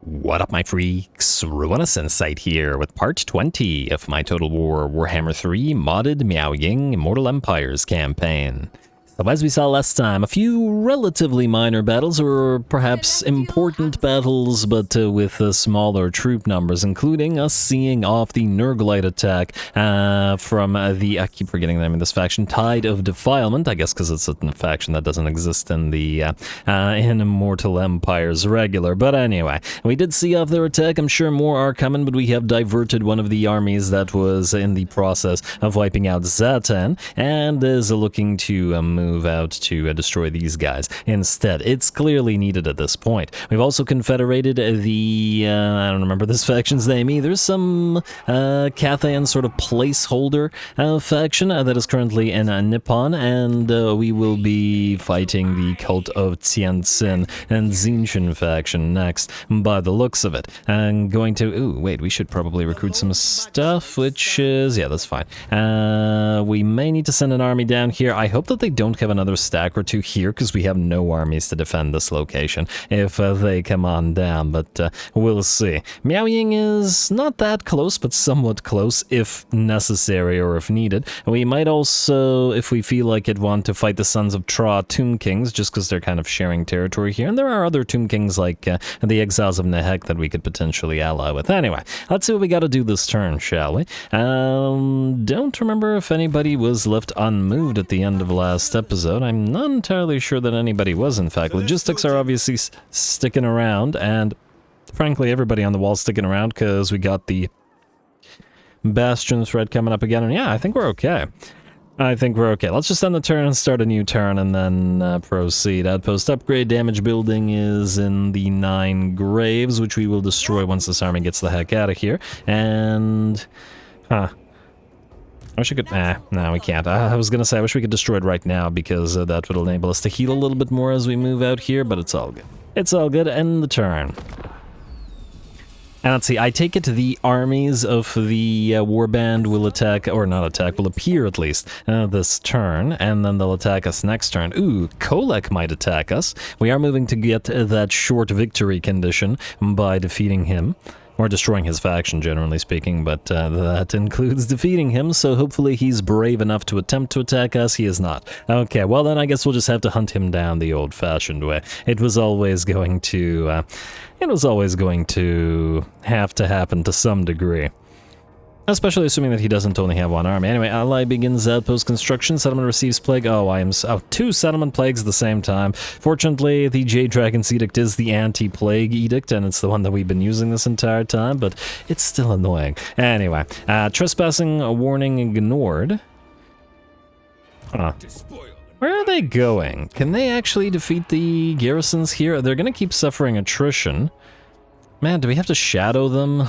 What up, my freaks? RuinusInsight here with part 20 of my Total War Warhammer 3 modded Miao Ying Immortal Empires campaign. So as we saw last time, a few relatively minor battles, or perhaps important battles, but with smaller troop numbers, including us seeing off the Nurglite attack from the, I keep forgetting the name of this faction, Tide of Defilement, I guess because it's a faction that doesn't exist in the in Immortal Empires regular. But anyway, we did see off their attack. I'm sure more are coming, but we have diverted one of the armies that was in the process of wiping out Zatan, and is looking to move out to destroy these guys instead. It's clearly needed at this point. We've also confederated the, I don't remember this faction's name either, some Cathayan sort of placeholder faction that is currently in Nippon, and we will be fighting the Cult of Tianjin and Xinqian faction next, by the looks of it. I'm going to, ooh, wait, we should probably recruit some stuff, which is, yeah, that's fine. We may need to send an army down here. I hope that they don't have another stack or two here, because we have no armies to defend this location if they come on down, but we'll see. Miao Ying is not that close, but somewhat close if necessary or if needed. We might also, if we feel like it, want to fight the Sons of Tra Tomb Kings, just because they're kind of sharing territory here, and there are other Tomb Kings like the Exiles of Nehek that we could potentially ally with. Anyway, let's see what we got to do this turn, shall we? Don't remember if anybody was left unmoved at the end of last episode. I'm not entirely sure that anybody was, in fact. Logistics are obviously sticking around, and frankly, everybody on the wall sticking around, because we got the Bastion threat coming up again, and yeah, I think we're okay. I think we're okay. Let's just end the turn and start a new turn, and then proceed. Outpost upgrade. Damage building is in the 9 graves, which we will destroy once this army gets the heck out of here. And, I wish I could, no, we can't. I was gonna say, I wish we could destroy it right now, because that would enable us to heal a little bit more as we move out here, but it's all good. It's all good. End the turn. And let's see, I take it the armies of the Warband will attack, or not attack, will appear at least this turn, and then they'll attack us next turn. Ooh, Kholek might attack us. We are moving to get that short victory condition by defeating him. Or destroying his faction, generally speaking, but that includes defeating him, so hopefully he's brave enough to attempt to attack us. He is not. Okay, well then I guess we'll just have to hunt him down the old-fashioned way. It was always going to have to happen to some degree. Especially assuming that he doesn't only have one army. Anyway, ally begins outpost construction. Settlement receives plague. Oh, 2 settlement plagues at the same time. Fortunately, the Jade Dragon's Edict is the anti-plague edict, and it's the one that we've been using this entire time, but it's still annoying. Anyway, trespassing warning ignored. Where are they going? Can they actually defeat the garrisons here? They're going to keep suffering attrition. Man, do we have to shadow them?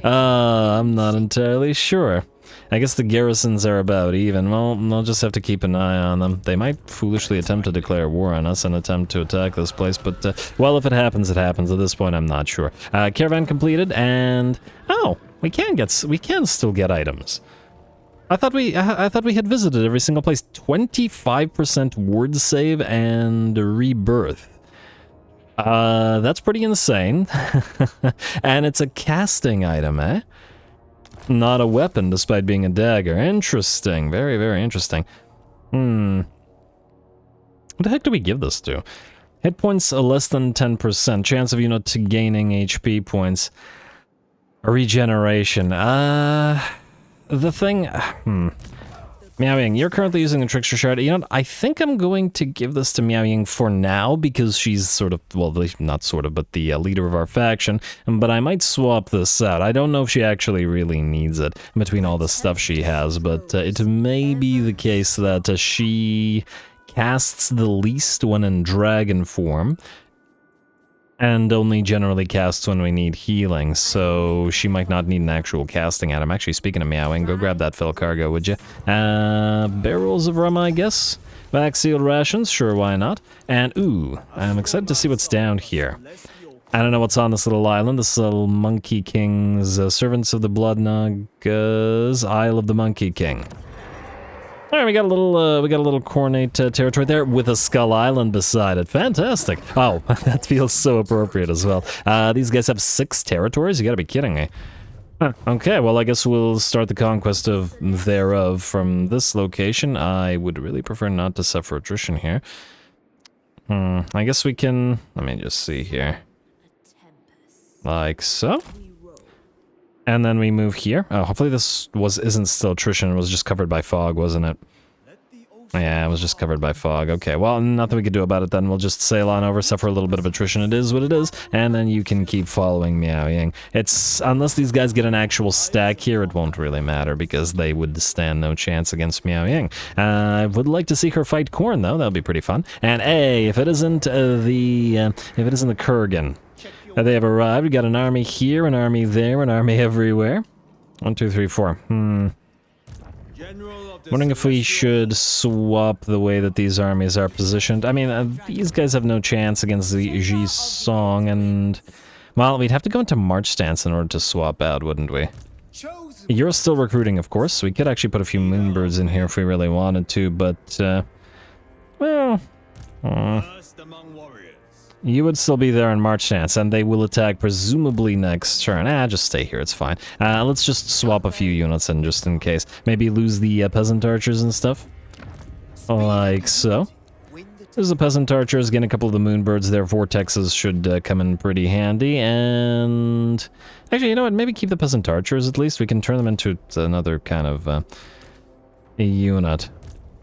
I'm not entirely sure. I guess the garrisons are about even. Well, I'll just have to keep an eye on them. They might foolishly attempt to declare war on us and attempt to attack this place, but, well, if it happens, it happens. At this point, I'm not sure. Caravan completed, and... oh, we can still get items. I thought we had visited every single place. 25% word save and rebirth. That's pretty insane. And it's a casting item, eh? Not a weapon, despite being a dagger. Interesting. Very, very interesting. What the heck do we give this to? Hit points less than 10%. Chance of unit to gaining HP points. Regeneration. The thing... Miao Ying, you're currently using the Trickster Shard. You know what? I think I'm going to give this to Miao Ying for now, because she's sort of, well, not sort of, but the leader of our faction. But I might swap this out. I don't know if she actually really needs it between all the stuff she has, but it may be the case that she casts the least when in dragon form, and only generally casts when we need healing, so she might not need an actual casting item. Actually, speaking of Miao Ying, go grab that fell cargo, would you? Barrels of rum, I guess? Vac sealed rations, sure, why not? And, ooh, I'm excited to see what's down here. I don't know what's on this little island. This little Monkey King's Servants of the Blood Nagas, Isle of the Monkey King. All right, we got a little Cornate territory there with a Skull Island beside it. Fantastic. Oh, that feels so appropriate as well. These guys have 6 territories? You gotta be kidding me. Huh, okay, well, I guess we'll start the conquest of thereof from this location. I would really prefer not to suffer attrition here. I guess we can... Let me just see here. Like so. And then we move here. Oh, hopefully this isn't still attrition. It was just covered by fog, wasn't it? Yeah, it was just covered by fog. Okay, well, nothing we can do about it then. We'll just sail on over, suffer a little bit of attrition. It is what it is. And then you can keep following Miao Ying. It's... Unless these guys get an actual stack here, it won't really matter because they would stand no chance against Miao Ying. I would like to see her fight Korn, though. That would be pretty fun. And hey, if it isn't the Kurgan... They have arrived. We got an army here, an army there, an army everywhere. 1, 2, 3, 4. Wondering if we should swap the way that these armies are positioned. I mean, these guys have no chance against the Ji Song, and... Well, we'd have to go into March stance in order to swap out, wouldn't we? You're still recruiting, of course. We could actually put a few Moonbirds in here if we really wanted to, but... well... You would still be there in March stance, and they will attack presumably next turn. Just stay here, it's fine. Let's just swap a few units in just in case. Maybe lose the peasant archers and stuff. Like so. There's the peasant archers, getting a couple of the moonbirds. Their vortexes should come in pretty handy, and... Actually, you know what, maybe keep the peasant archers at least. We can turn them into another kind of a unit.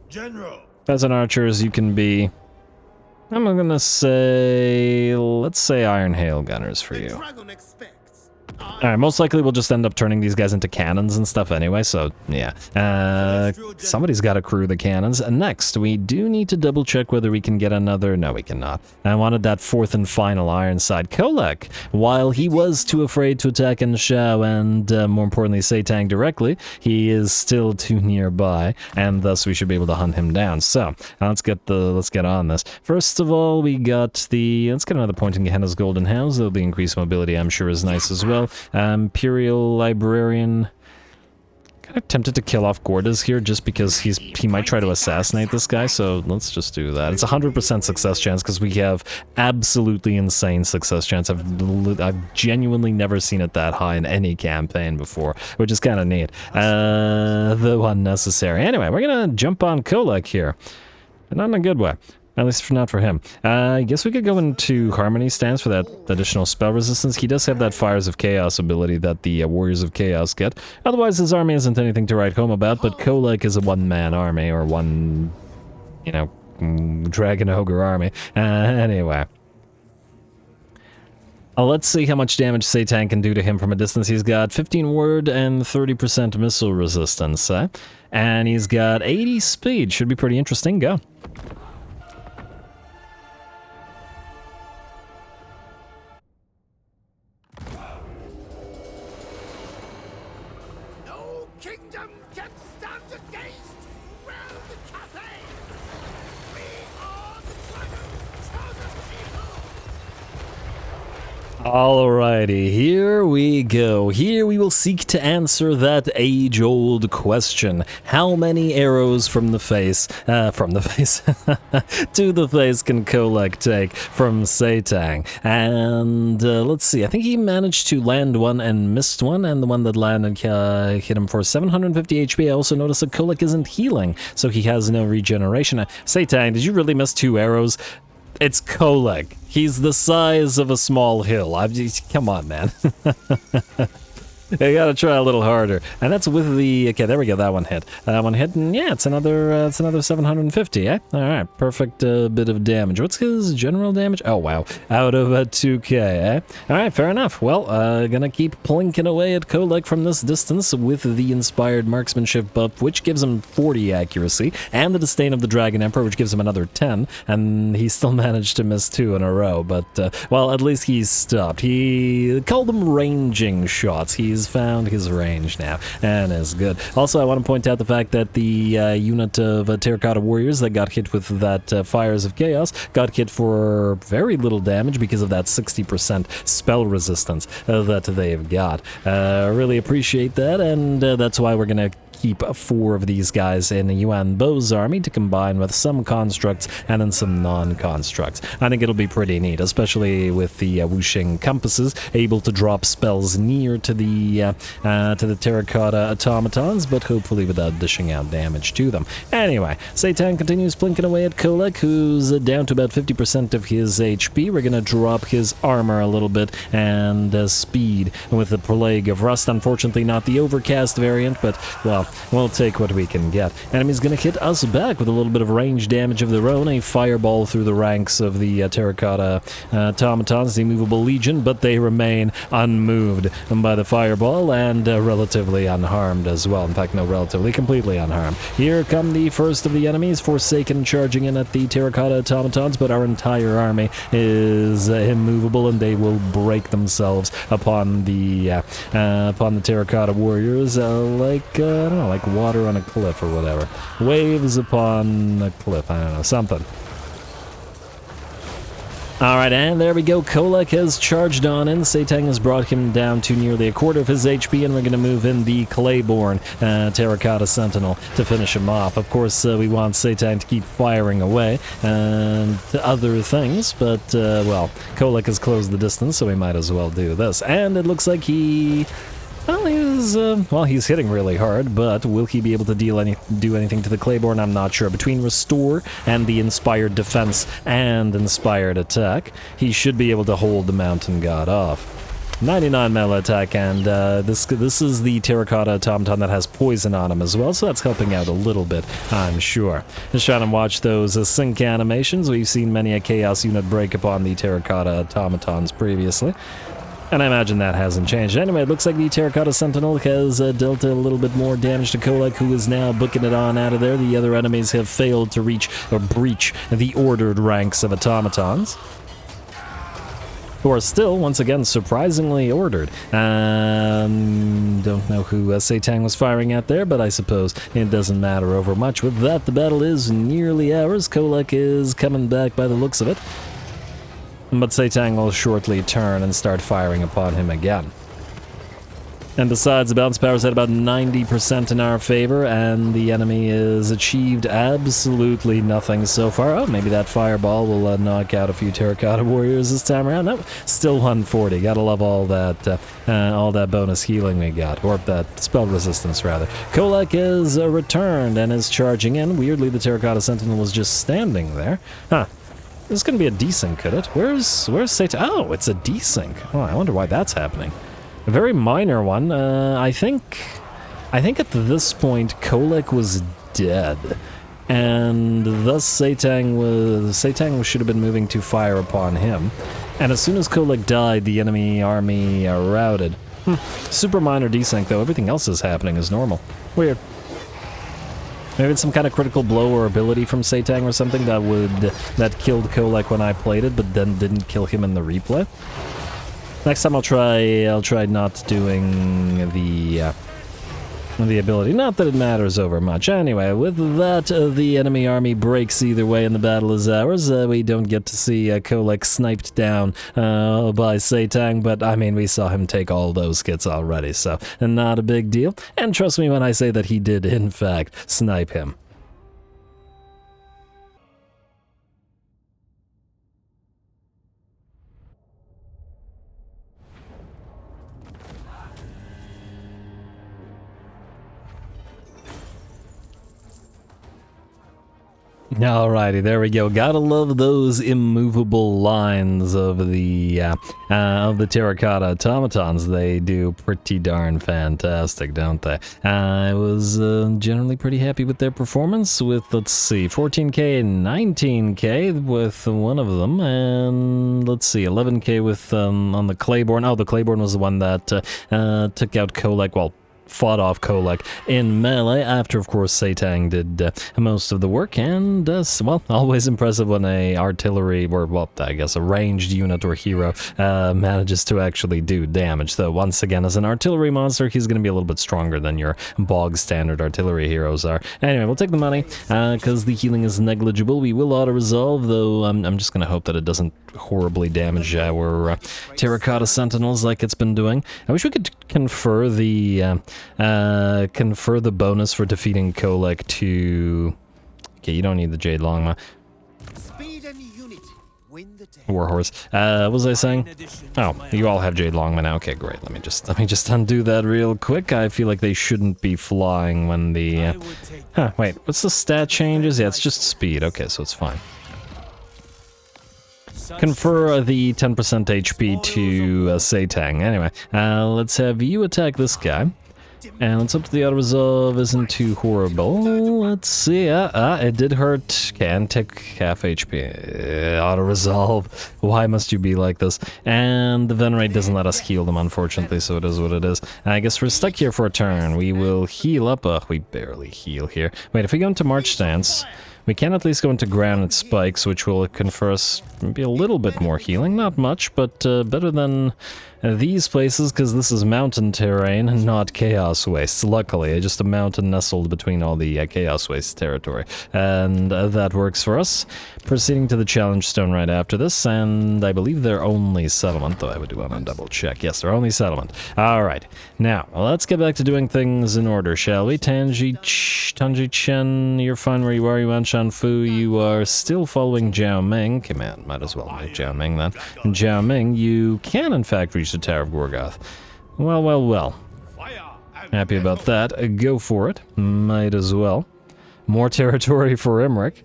General. Peasant archers, you can be... I'm gonna say... Let's say Iron Hail Gunners for you. Alright, most likely we'll just end up turning these guys into cannons and stuff anyway, so yeah. Somebody's got to crew the cannons. And next, we do need to double check whether we can get another... No, we cannot. I wanted that 4th and final Ironside. Kholek, while he was too afraid to attack Nshao and, more importantly, Setang directly, he is still too nearby, and thus we should be able to hunt him down. So, let's get on this. First of all, we got the... Let's get another point in Gehenna's Golden House, though the increased mobility I'm sure is nice as well. Imperial Librarian. Kind of tempted to kill off Gordas here just because he might try to assassinate this guy, so let's just do that. It's a 100% success chance because we have absolutely insane success chance. I've genuinely never seen it that high in any campaign before, which is kind of neat. Though unnecessary. Anyway, we're gonna jump on Kholek here. But not in a good way. At least not for him. I guess we could go into Harmony stance for that additional spell resistance. He does have that Fires of Chaos ability that the Warriors of Chaos get. Otherwise, his army isn't anything to write home about, but Kholek is a one-man army, or one, you know, Dragon Ogre army. Anyway. Let's see how much damage Setang can do to him from a distance. He's got 15 word and 30% missile resistance, and he's got 80 speed. Should be pretty interesting. Go. Alrighty, here we go. Here we will seek to answer that age-old question. How many arrows from the face, to the face can Kholek take from Setang? And let's see, I think he managed to land one and missed one, and the one that landed hit him for 750 HP. I also noticed that Kholek isn't healing, so he has no regeneration. Setang, did you really miss 2 arrows? It's Kholek. He's the size of a small hill. Come on, man. You gotta try a little harder. And that's with the... Okay, there we go. That one hit. That one hit, and yeah, it's another 750, eh? Alright, perfect bit of damage. What's his general damage? Oh, wow. Out of a 2k, eh? Alright, fair enough. Well, gonna keep plinking away at Kholek from this distance with the Inspired Marksmanship buff, which gives him 40 accuracy, and the Disdain of the Dragon Emperor, which gives him another 10, and he still managed to miss 2 in a row, but, well, at least he's stopped. He called them ranging shots. He's found his range now, and is good. Also, I want to point out the fact that the unit of Terracotta Warriors that got hit with that Fires of Chaos got hit for very little damage because of that 60% spell resistance that they've got. Really appreciate that, and that's why we're gonna keep 4 of these guys in Yuan Bo's army to combine with some constructs and then some non-constructs. I think it'll be pretty neat, especially with the Wuxing compasses able to drop spells near to the terracotta automatons, but hopefully without dishing out damage to them. Anyway, Seitan continues plinking away at Kholek, who's down to about 50% of his HP. We're gonna drop his armor a little bit and speed with the Plague of Rust. Unfortunately, not the Overcast variant, but, well, we'll take what we can get. Enemy's gonna hit us back with a little bit of range damage of their own, a fireball through the ranks of the terracotta automatons, the immovable legion, but they remain unmoved by the fireball and relatively unharmed as well. In fact, no, relatively, completely unharmed. Here come the first of the enemies, Forsaken, charging in at the terracotta automatons, but our entire army is immovable, and they will break themselves upon the terracotta warriors like, I don't know, like water on a cliff or whatever. Waves upon a cliff, I don't know, something. Alright, and there we go. Kholek has charged on in. Seitan has brought him down to nearly a quarter of his HP, and we're going to move in the Clayborn Terracotta Sentinel to finish him off. Of course, we want Seitan to keep firing away and other things, but, well, Kholek has closed the distance, so we might as well do this. And it looks like he... Well, he's hitting really hard, but will he be able to do anything to the Clayborn? I'm not sure. Between Restore and the Inspired Defense and Inspired Attack, he should be able to hold the Mountain God off. 99 melee attack, and this is the Terracotta Automaton that has poison on him as well, so that's helping out a little bit, I'm sure. Just trying to watch those sync animations. We've seen many a Chaos unit break upon the Terracotta Automatons previously, and I imagine that hasn't changed. Anyway, it looks like the Terracotta Sentinel has dealt a little bit more damage to Kholek, who is now booking it on out of there. The other enemies have failed to reach or breach the ordered ranks of automatons, who are still, once again, surprisingly ordered. Don't know who Seitan was firing at there, but I suppose it doesn't matter over much. With that, the battle is nearly ours. Kholek is coming back by the looks of it, but Seitan will shortly turn and start firing upon him again. And besides, the balance power is at about 90% in our favor, and the enemy has achieved absolutely nothing so far. Oh, maybe that fireball will knock out a few terracotta warriors this time around. No, still 140. Gotta love all that bonus healing we got, or that spell resistance rather. Kholek is returned and is charging in. Weirdly, the Terracotta Sentinel was just standing there. Huh. This is gonna be a desync, could it? Where's Seitan? Oh, it's a desync. Oh, I wonder why that's happening. A very minor one. I think at this point Kholek was dead, and thus Seitan should have been moving to fire upon him. And as soon as Kholek died, the enemy army routed. Super minor desync though. Everything else is happening as normal. Weird. Maybe it's some kind of critical blow or ability from Seitan or something that killed Kholek when I played it, but then didn't kill him in the replay. Next time I'll try not doing the ability. Not that it matters over much. Anyway, with that, the enemy army breaks either way, and the battle is ours. We don't get to see Kholek sniped down by Seitan, but I mean, we saw him take all those kits already, so not a big deal. And trust me when I say that he did, in fact, snipe him. Alrighty, there we go. Gotta love those immovable lines of the terracotta automatons. They do pretty darn fantastic, don't they? I was generally pretty happy with their performance. With, let's see, 14k and 19k with one of them, and let's see, 11k with on the Clayborn. Oh, the Clayborn was the one that took out Kholek. Well, fought off Kholek in melee after, of course, Seitan did most of the work, and, well, always impressive when a artillery, or, well, I guess a ranged unit or hero manages to actually do damage, though once again, as an artillery monster, he's going to be a little bit stronger than your bog standard artillery heroes are. Anyway, we'll take the money, because the healing is negligible. We will auto-resolve, though I'm just going to hope that it doesn't horribly damage our terracotta sentinels like it's been doing. I wish we could confer the Confer the bonus for defeating Kholek to... Okay, you don't need the Jade Longma. Speed and unity win the day. Warhorse. What was I saying? Oh, you all have Jade Longma now. Okay, great. Let me just undo that real quick. I feel like they shouldn't be flying when the... Huh, wait, what's the stat changes? Yeah, it's just speed. Okay, so it's fine. Confer the 10% HP to Satang. Anyway, let's have you attack this guy. And let's hope the auto-resolve isn't too horrible. Let's see. It did hurt. Can take half HP. Auto-resolve. Why must you be like this? And the Venerate doesn't let us heal them, unfortunately, so it is what it is. I guess we're stuck here for a turn. We will heal up. We barely heal here. Wait, if we go into March Stance, we can at least go into Granite Spikes, which will confer us maybe a little bit more healing. Not much, but better than these places, because this is mountain terrain and not Chaos Wastes. Luckily, just a mountain nestled between all the Chaos Wastes territory. And that works for us. Proceeding to the Challenge Stone right after this, and I believe they're only settlement, though I would want to double check. Yes, they're only settlement. Alright, now, let's get back to doing things in order, shall we? Tanji Chen, you're fine where you are. Yuan Shanfu, you are still following Jiao Ming. Okay, man, might as well make Jiao Ming then. And Jiao Ming, you can in fact reach the Tower of Gorgoth. Well, well, well. Happy about that. Go for it. Might as well. More territory for Emmerich.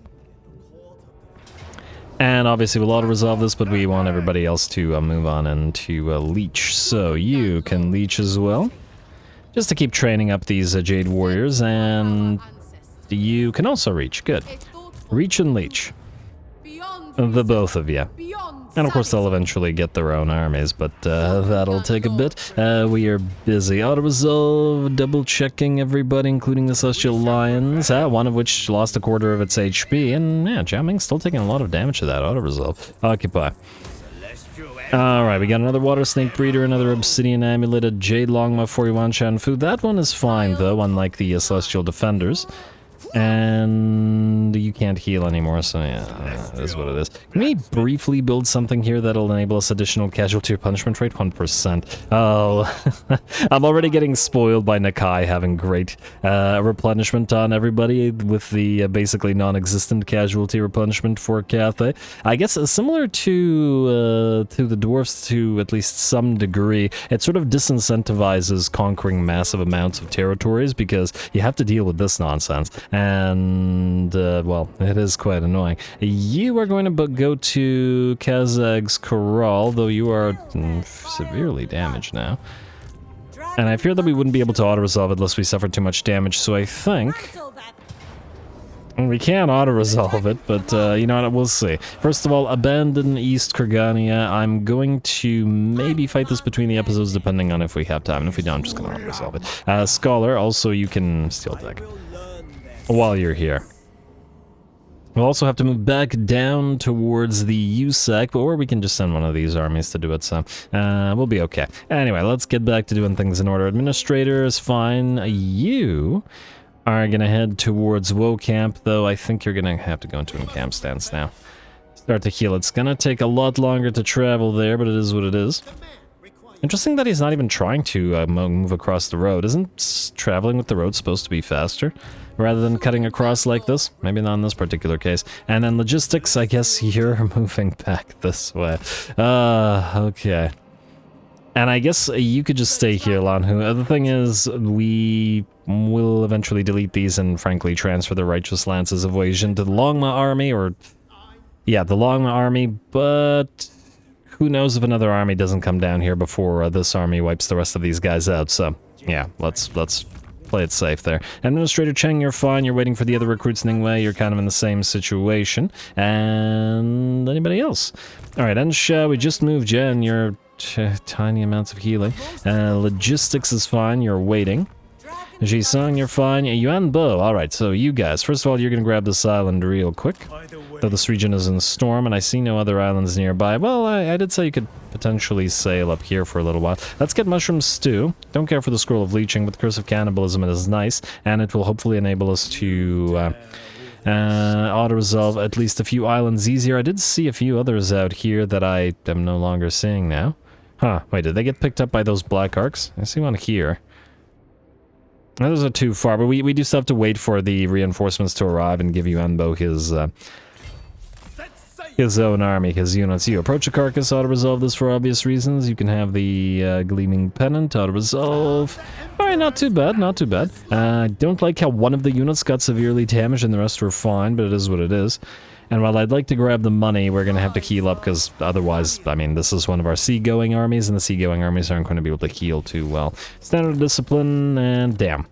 And obviously we'll auto-resolve this, but we want everybody else to move on into Leech. So you can Leech as well. Just to keep training up these Jade Warriors, and you can also Reach. Good. Reach and Leech. The both of you. And of course they'll eventually get their own armies, but that'll take a bit. We are busy. Auto-resolve, double-checking everybody, including the Celestial Lions, one of which lost a quarter of its HP, and yeah, Jiao Ming's still taking a lot of damage to that auto-resolve. Occupy. Alright, we got another Water Snake Breeder, another Obsidian Amulet, a Jade Longma for Yuan Shanfu. That one is fine, though, unlike the Celestial Defenders. And you can't heal anymore, so yeah, that is what it is. Can we briefly build something here that'll enable us additional casualty punishment rate? 1%. Oh, I'm already getting spoiled by Nakai having great replenishment on everybody with the basically non-existent casualty replenishment for Cathay. I guess similar to the dwarfs to at least some degree, it sort of disincentivizes conquering massive amounts of territories because you have to deal with this nonsense. And, well, it is quite annoying. You are going to go to Kazag's Corral, though you are severely damaged now. And I fear that we wouldn't be able to auto-resolve it unless we suffered too much damage, so I think we can auto-resolve it, but, you know what, we'll see. First of all, abandon East Kurgania. I'm going to maybe fight this between the episodes, depending on if we have time, and if we don't, I'm just going to auto-resolve it. Scholar, also you can steel tech while you're here. We'll also have to move back down towards the USAC, or we can just send one of these armies to do it, so we'll be okay. Anyway, let's get back to doing things in order. Administrator is fine. You are gonna head towards Woe Camp, though I think you're gonna have to go into encamp stance now. Start to heal. It's gonna take a lot longer to travel there, but it is what it is. Interesting that he's not even trying to move across the road. Isn't traveling with the road supposed to be faster, rather than cutting across like this? Maybe not in this particular case. And then logistics, I guess you're moving back this way. Okay. And I guess you could just stay here, Lanhu. The thing is, we will eventually delete these and frankly transfer the Righteous Lances of Wajin to the Longma army, or... yeah, the Longma army, but... who knows if another army doesn't come down here before this army wipes the rest of these guys out, so... yeah, let's play it safe there. Administrator Cheng, you're fine. You're waiting for the other recruits Ningwei. You're kind of in the same situation. And... anybody else? Alright, Ensha, we just moved Jen. You're... tiny amounts of healing. Logistics is fine. You're waiting. Jisung, you're fine. Yuan Bo, alright, so you guys. First of all, you're gonna grab this island real quick. Though this region is in storm, and I see no other islands nearby. Well, I did say you could potentially sail up here for a little while. Let's get Mushroom Stew. Don't care for the Scroll of Leeching, but the Curse of Cannibalism is nice, and it will hopefully enable us to auto-resolve at least a few islands easier. I did see a few others out here that I am no longer seeing now. Huh, wait, did they get picked up by those black arcs? I see one here. Those are too far, but we do still have to wait for the reinforcements to arrive and give Yuanbo his own army, his units. You approach a carcass, auto-resolve this for obvious reasons. You can have the gleaming pennant, auto-resolve. Alright, not too bad, not too bad. I don't like how one of the units got severely damaged and the rest were fine, but it is what it is. And while I'd like to grab the money, we're going to have to heal up, because otherwise, I mean, this is one of our seagoing armies, and the seagoing armies aren't going to be able to heal too well. Standard discipline, and damn.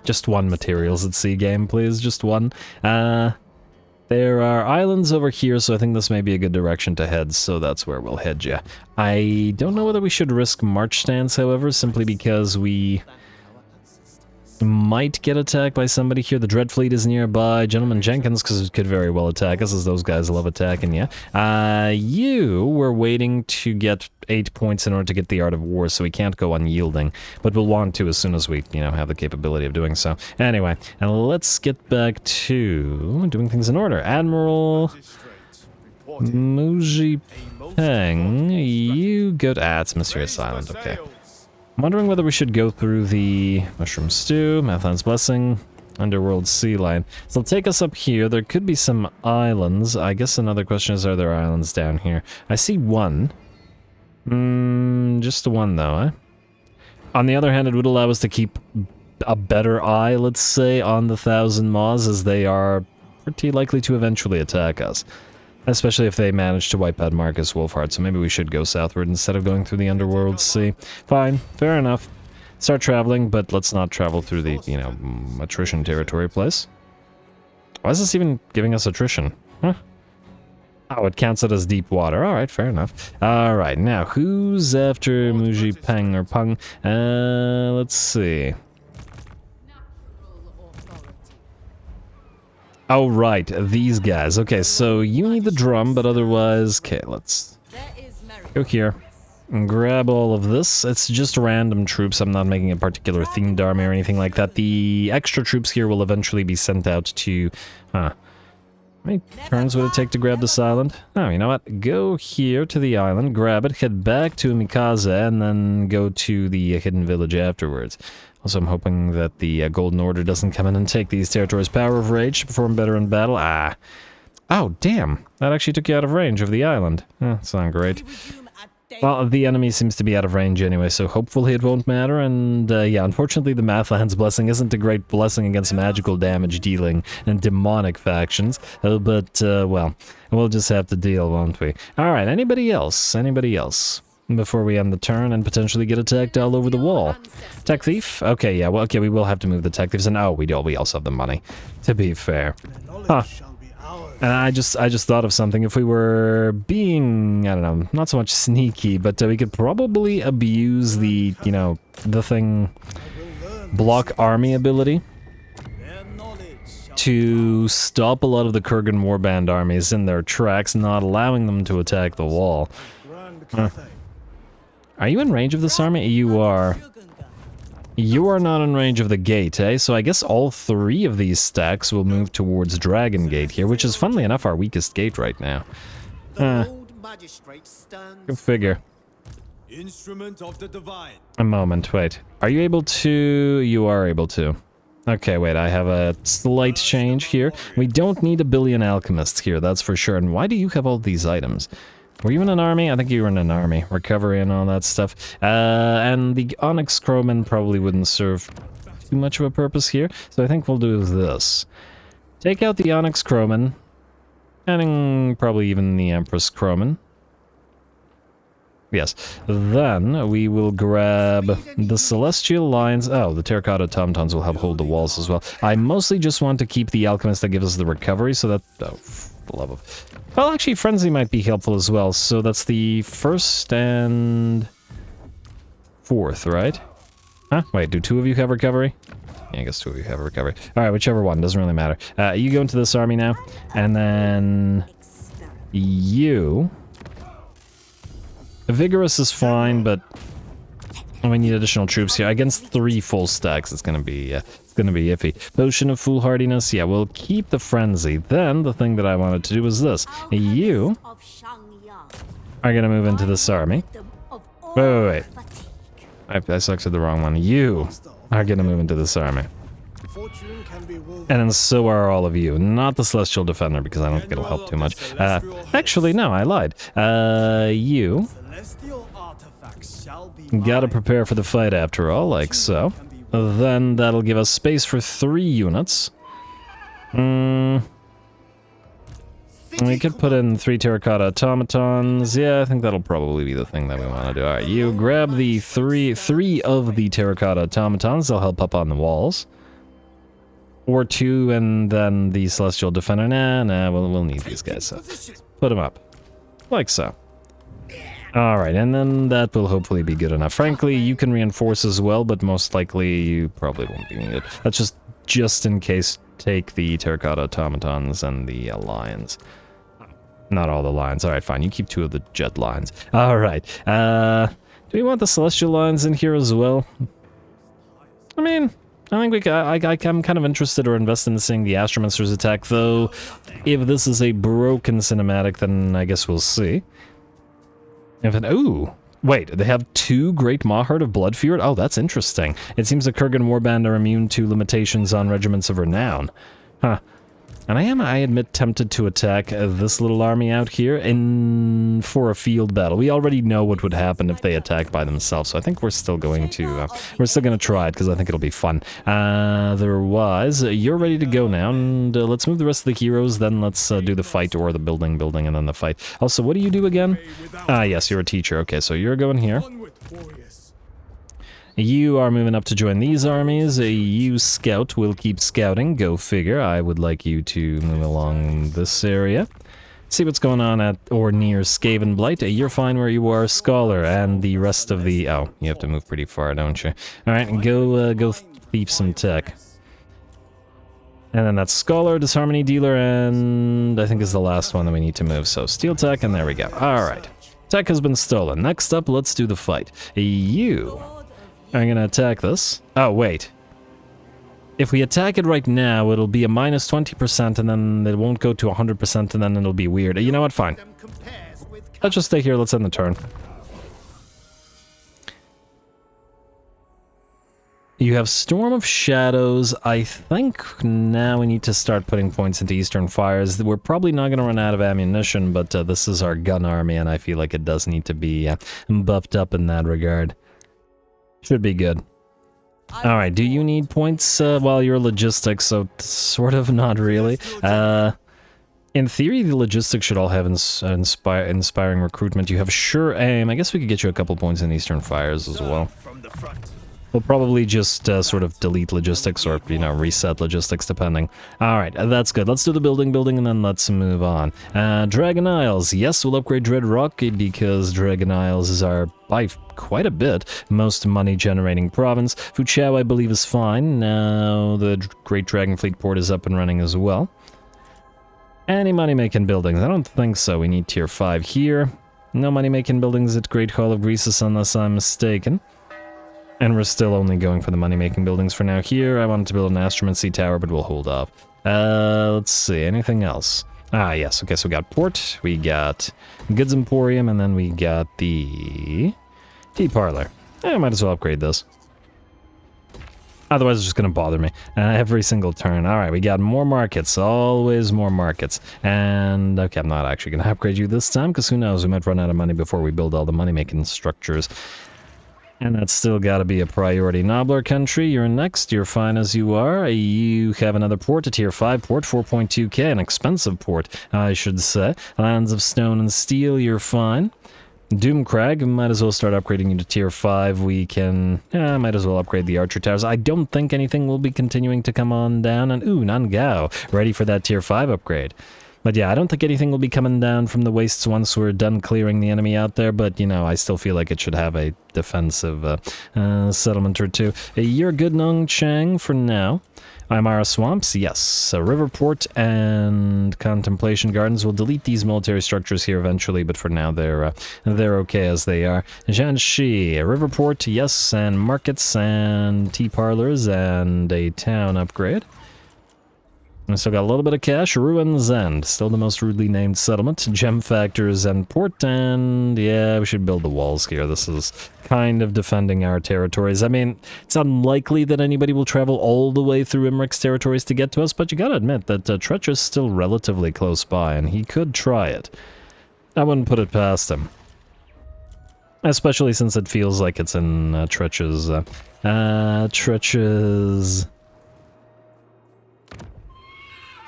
Just one materials at sea game, please, just one. There are islands over here, so I think this may be a good direction to head, so that's where we'll head, yeah. I don't know whether we should risk march stance, however, simply because we might get attacked by somebody here. The Dread Fleet is nearby. Gentleman Jenkins, because it could very well attack us, as those guys love attacking, yeah. You were waiting to get 8 points in order to get the Art of War, so we can't go unyielding, but we'll want to as soon as we, you know, have the capability of doing so. Anyway, and let's get back to doing things in order. Admiral Muji Peng, you go to... it's Mysterious Island, okay. I'm wondering whether we should go through the Mushroom Stew, Mathon's Blessing, Underworld Sea Lion. So it'll take us up here. There could be some islands. I guess another question is, are there islands down here? I see one. Just the one though, eh? On the other hand, it would allow us to keep a better eye, let's say, on the 1,000 Maws, as they are pretty likely to eventually attack us. Especially if they manage to wipe out Marcus Wolfhard, so maybe we should go southward instead of going through the Underworld Sea. Fine, fair enough. Start traveling, but let's not travel through the, you know, attrition territory place. Why is this even giving us attrition? Huh? Oh, it counts it as deep water. Alright, fair enough. Alright, now, who's after Muji Peng or Peng? Let's see. Oh, right, these guys. Okay, so you need the drum, but otherwise... Okay, let's go here and grab all of this. It's just random troops. I'm not making a particular themed army or anything like that. The extra troops here will eventually be sent out to... How many turns would it take to grab this island? Oh, you know what? Go here to the island, grab it, head back to Mikaze, and then go to the hidden village afterwards. Also, I'm hoping that the Golden Order doesn't come in and take these territories. Power of Rage, perform better in battle. Ah. Oh, damn. That actually took you out of range of the island. That's not great. Well, the enemy seems to be out of range anyway, so hopefully it won't matter. And, yeah, unfortunately the Mathland's Blessing isn't a great blessing against magical damage dealing and demonic factions. But, well, we'll just have to deal, won't we? Alright, anybody else? Anybody else? Before we end the turn and potentially get attacked all over the wall. Tech Thief? Okay, yeah, well, okay, we will have to move the Tech Thieves, and oh, we also have the money, to be fair. Huh. And I just thought of something. If we were being, I don't know, not so much sneaky, but we could probably abuse the, you know, the thing, block army ability to stop a lot of the Kurgan Warband armies in their tracks, not allowing them to attack the wall. Are you in range of this army? You are. You are not in range of the gate, eh? So I guess all 3 of these stacks will move towards Dragon Gate here, which is, funnily enough, our weakest gate right now. Go figure. Instrument of the divine. A moment, wait. Are you able to... You are able to. Okay, wait, I have a slight change here. We don't need a billion alchemists here, that's for sure. And why do you have all these items? Were you in an army? I think you were in an army. Recovery and all that stuff. And the Onyx Crowman probably wouldn't serve too much of a purpose here. So I think we'll do this. Take out the Onyx Crowman. And probably even the Empress Crowman. Yes. Then we will grab the Celestial Lions. Oh, the Terracotta Tomtons will help hold the walls as well. I mostly just want to keep the Alchemist that gives us the recovery, so that... Oh, for the love of... Well, actually, Frenzy might be helpful as well, so that's the 1st and 4th, right? Huh? Wait, do 2 of you have recovery? Yeah, I guess 2 of you have recovery. Alright, whichever one, doesn't really matter. You go into this army now, and then... You... Vigorous is fine, but... we need additional troops here. Against 3 full stacks, it's gonna be iffy. Potion of Foolhardiness, yeah, we'll keep the Frenzy. Then, the thing that I wanted to do was this. You are gonna move into this army. Wait. I selected the wrong one. You are gonna move into this army. Fortune can be woven. And then so are all of you. Not the Celestial Defender, because I don't think it'll help too much. Actually, no, I lied. You Celestial artifacts shall be gotta mine. prepare for the fight after all, like so. Then that'll give us space for 3 units. We could put in 3 terracotta automatons. Yeah, I think that'll probably be the thing that we want to do. Alright, you grab the three of the terracotta automatons. They'll help up on the walls. Or 2, and then the Celestial Defender. Nah, we'll need these guys, so put them up. Like so. Alright, and then that will hopefully be good enough. Frankly, you can reinforce as well, but most likely you probably won't be needed. That's just in case, take the terracotta automatons and the lions. Not all the lions. Alright, fine. You keep 2 of the jet lions. Alright. Do we want the celestial lions in here as well? I mean, I think I'm kind of interested or invested in seeing the Astromonsters attack, though if this is a broken cinematic, then I guess we'll see. Ooh! Wait, they have 2 Great Mahart of Bloodfeud? Oh, that's interesting. It seems the Kurgan Warband are immune to limitations on regiments of renown. Huh. And I admit, tempted to attack this little army out here for a field battle. We already know what would happen if they attack by themselves, so I think we're still going to try it, because I think it'll be fun. Otherwise, you're ready to go now, and let's move the rest of the heroes, then let's do the fight, or the building, and then the fight. Also, what do you do again? Ah, yes, you're a teacher. Okay, so you're going here. You are moving up to join these armies. You scout will keep scouting. Go figure. I would like you to move along this area. See what's going on at or near Skavenblight. You're fine where you are, Scholar, and the rest of the... Oh, you have to move pretty far, don't you? Alright, go thief some tech. And then that's Scholar, Disharmony Dealer, and I think is the last one that we need to move. So Steel Tech, and there we go. Alright. Tech has been stolen. Next up, let's do the fight. You... I'm gonna attack this. Oh, wait. If we attack it right now, it'll be a minus 20%, and then it won't go to 100%, and then it'll be weird. You know what? Fine. Let's just stay here. Let's end the turn. You have Storm of Shadows. I think now we need to start putting points into Eastern Fires. We're probably not going to run out of ammunition, but this is our gun army, and I feel like it does need to be buffed up in that regard. Should be good. Alright, do you need points while you're logistics? So, sort of, not really. In theory, the logistics should all have inspiring recruitment. You have sure aim. I guess we could get you a couple points in Eastern Fires as well. We'll probably just sort of delete logistics or, you know, reset logistics depending. Alright, that's good. Let's do the building, and then let's move on. Dragon Isles. Yes, we'll upgrade Dread Rock because Dragon Isles is our, by quite a bit, most money-generating province. Fuchao, I believe, is fine. Now the Great Dragon Fleet Port is up and running as well. Any money-making buildings? I don't think so. We need tier 5 here. No money-making buildings at Great Hall of Greasus unless I'm mistaken. And we're still only going for the money-making buildings for now. Here, I wanted to build an Astromancy Tower, but we'll hold off. Let's see, anything else? Ah, yes, okay, so we got Port, we got Goods Emporium, and then we got the Tea Parlor. I might as well upgrade this. Otherwise, it's just going to bother me every single turn. Alright, we got more markets, always more markets. And, okay, I'm not actually going to upgrade you this time, because who knows, we might run out of money before we build all the money-making structures. And that's still got to be a priority. Nobler country, you're next. You're fine as you are. You have another port, a tier 5 port, 4.2k, an expensive port, I should say. Lands of Stone and Steel, you're fine. Doomcrag, might as well start upgrading you to tier 5. We can, might as well upgrade the Archer Towers. I don't think anything will be continuing to come on down. And, ooh, Nan Gau, ready for that tier 5 upgrade. But yeah, I don't think anything will be coming down from the wastes once we're done clearing the enemy out there, but, you know, I still feel like it should have a defensive settlement or two. You're good, Nong Chang, for now. Aymara Swamps, yes. Riverport and Contemplation Gardens. We'll delete these military structures here eventually, but for now they're okay as they are. Jiangxi, Riverport, yes, and markets and tea parlors and a town upgrade. We still got a little bit of cash. Ruins End, still the most rudely named settlement. Gem factors and port, and yeah, we should build the walls here. This is kind of defending our territories. I mean, it's unlikely that anybody will travel all the way through Imric's territories to get to us, but you gotta admit that Tretch is still relatively close by, and he could try it. I wouldn't put it past him. Especially since it feels like it's in Tretch's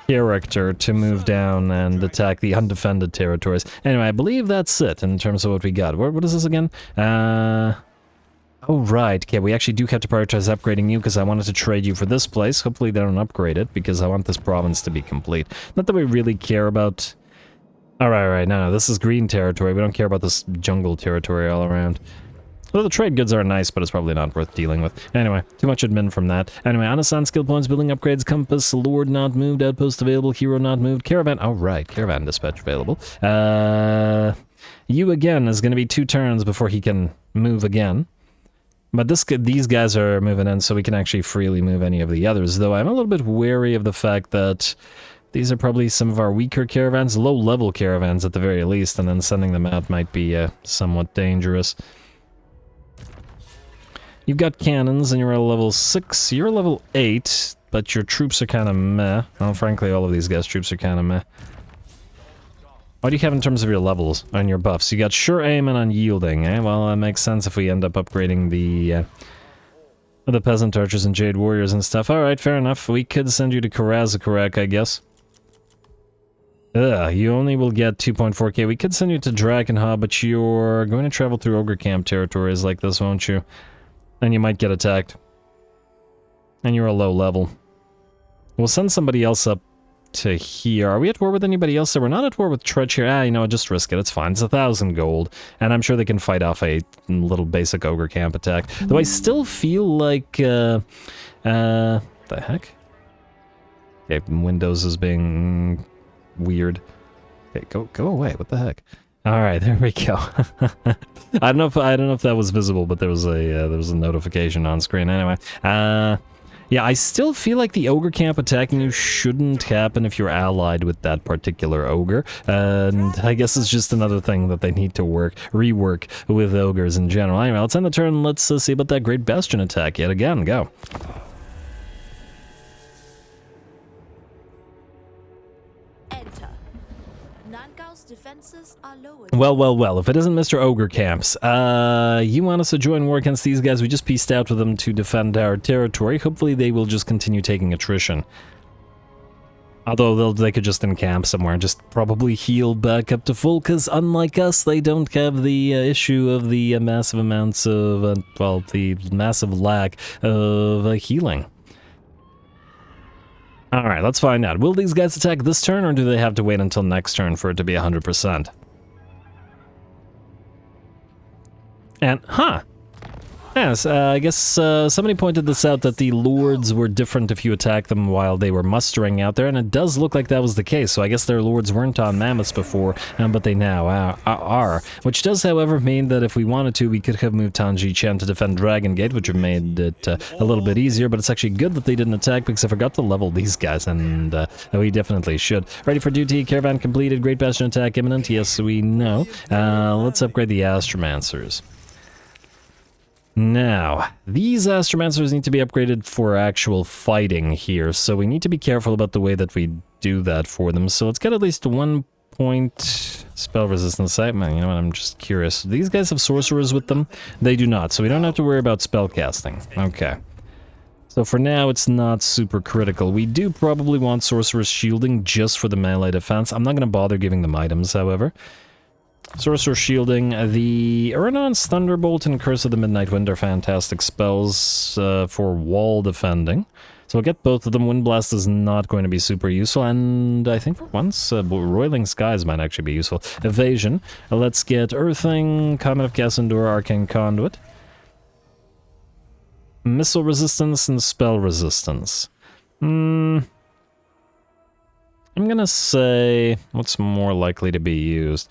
character to move down and attack the undefended territories. Anyway, I believe that's it in terms of what we got. What is this again? Oh, right. Okay, we actually do have to prioritize upgrading you because I wanted to trade you for this place. Hopefully they don't upgrade it because I want this province to be complete. Not that we really care about... Alright, no, this is green territory. We don't care about this jungle territory all around. Well, the trade goods are nice, but it's probably not worth dealing with. Anyway, too much admin from that. Anyway, Anasan skill points, building upgrades, compass, lord not moved, outpost available, hero not moved, caravan. Oh, right, caravan dispatch available. You again is going to be 2 turns before he can move again. But these guys are moving in, so we can actually freely move any of the others. Though I'm a little bit wary of the fact that these are probably some of our weaker caravans, low-level caravans at the very least, and then sending them out might be somewhat dangerous. You've got cannons, and you're at level 6. You're level 8, but your troops are kind of meh. Well, frankly, all of these guys' troops are kind of meh. What do you have in terms of your levels and your buffs? You got sure aim and unyielding, eh? Well, that makes sense if we end up upgrading the peasant archers and jade warriors and stuff. Alright, fair enough. We could send you to Karazakarek, I guess. You only will get 2.4k. We could send you to Drakenha, but you're going to travel through Ogre Camp territories like this, won't you? And you might get attacked. And you're a low level. We'll send somebody else up to here. Are we at war with anybody else? So we're not at war with Tretch here. You know, just risk it. It's fine. It's 1,000 gold. And I'm sure they can fight off a little basic Ogre Camp attack. Though I still feel like, the heck? Okay, Windows is being weird. Okay, go away. What the heck? Alright, there we go. I don't know if that was visible, but there was a notification on screen anyway. Yeah, I still feel like the ogre camp attacking you shouldn't happen if you're allied with that particular ogre. And I guess it's just another thing that they need to rework with ogres in general. Anyway, let's end the turn. Let's see about that Great Bastion attack yet again. Go. Defenses are lowered. Well, if it isn't Mr. Ogre Camps, you want us to join war against these guys? We just pieced out with them to defend our territory. Hopefully they will just continue taking attrition. Although they could just encamp somewhere and just probably heal back up to full, because unlike us, they don't have the issue of the massive amounts of, the massive lack of healing. Alright, let's find out. Will these guys attack this turn, or do they have to wait until next turn for it to be 100%? And, yes, I guess somebody pointed this out, that the lords were different if you attack them while they were mustering out there, and it does look like that was the case. So I guess their lords weren't on mammoths before, but they now are. Which does, however, mean that if we wanted to, we could have moved Tanji Chen to defend Dragon Gate, which would have made it a little bit easier, but it's actually good that they didn't attack, because I forgot to level these guys, and we definitely should. Ready for duty, caravan completed, Great Bastion attack imminent, yes, we know. Let's upgrade the Astromancers. Now, these Astromancers need to be upgraded for actual fighting here, so we need to be careful about the way that we do that for them. So let's get at least 1 point spell resistance. You know what, I'm just curious. These guys have sorcerers with them? They do not, so we don't have to worry about spell casting. Okay. So for now, it's not super critical. We do probably want sorcerer's shielding just for the melee defense. I'm not going to bother giving them items, however. Sorcerer Shielding, the Uranon's Thunderbolt and Curse of the Midnight Wind are fantastic spells for wall defending. So we'll get both of them. Wind Blast is not going to be super useful, and I think for once, Roiling Skies might actually be useful. Evasion. Let's get Earthing, Comet of Casandor, Arcane Conduit. Missile Resistance and Spell Resistance. I'm gonna say, what's more likely to be used?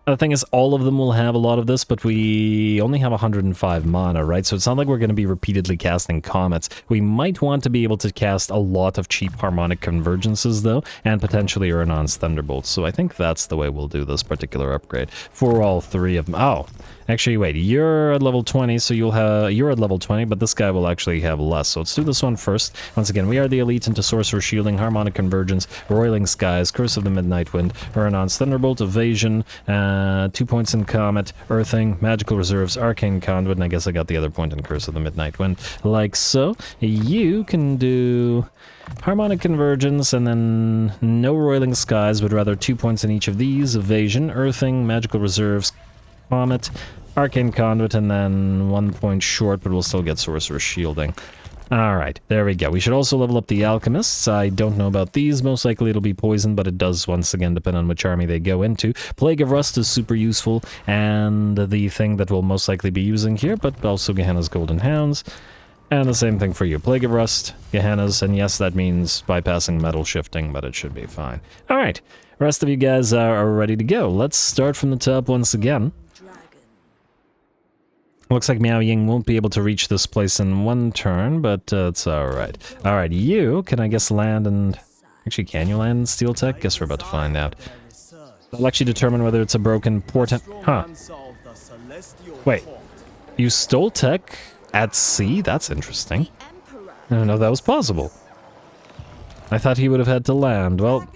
The thing is, all of them will have a lot of this, but we only have 105 mana, right? So it's not like we're going to be repeatedly casting Comets. We might want to be able to cast a lot of cheap Harmonic Convergences, though, and potentially Ruinous Thunderbolts. So I think that's the way we'll do this particular upgrade for all three of them. Oh, actually, wait, you're at level 20, so you're at level 20, but this guy will actually have less. So let's do this one first. Once again, we are the elite into Sorcerer Shielding, Harmonic Convergence, Roiling Skies, Curse of the Midnight Wind, Ruinous Thunderbolt, Evasion, 2 points in Comet, Earthing, Magical Reserves, Arcane Conduit, and I guess I got the other point in Curse of the Midnight Wind, like so. You can do Harmonic Convergence, and then no Roiling Skies, but rather 2 points in each of these, Evasion, Earthing, Magical Reserves, Comet, Arcane Conduit, and then 1 point short, but we'll still get Sorcerer Shielding. Alright, there we go. We should also level up the Alchemists. I don't know about these. Most likely it'll be Poison, but it does once again depend on which army they go into. Plague of Rust is super useful, and the thing that we'll most likely be using here, but also Gehenna's Golden Hounds. And the same thing for you. Plague of Rust, Gehenna's, and yes, that means bypassing Metal Shifting, but it should be fine. Alright, rest of you guys are ready to go. Let's start from the top once again. Looks like Miao Ying won't be able to reach this place in one turn, but it's alright. Alright, you can, I guess, land and... Actually, can you land in Steel Tech? Guess we're about to find out. That'll actually determine whether it's a broken portent... Huh. Wait. You stole tech at sea? That's interesting. I didn't know that was possible. I thought he would have had to land. Well,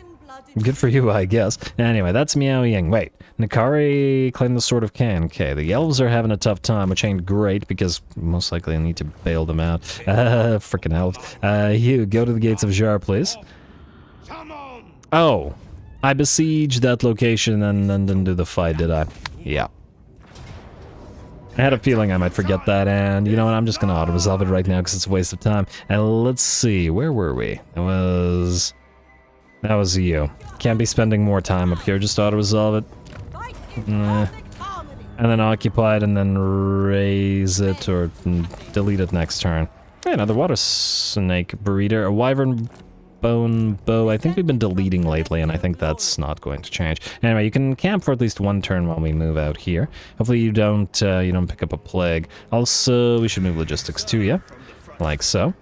good for you, I guess. Anyway, that's Miao Ying. Wait. Nikari claimed the Sword of Can. Okay, the elves are having a tough time, which ain't great, because most likely I need to bail them out. Frickin' elves. You, go to the Gates of Jar, please. Oh, I besieged that location and then didn't do the fight, did I? Yeah. I had a feeling I might forget that, and you know what, I'm just gonna auto-resolve it right now, because it's a waste of time. And let's see, where were we? That was you. Can't be spending more time up here, just auto-resolve it. And then occupy it and then raise it or delete it next turn. Hey, another water snake breeder, a wyvern bone bow. I think we've been deleting lately, and I think that's not going to change. Anyway, you can camp for at least one turn while we move out here. Hopefully you don't pick up a plague. Also, we should move logistics to you, like so.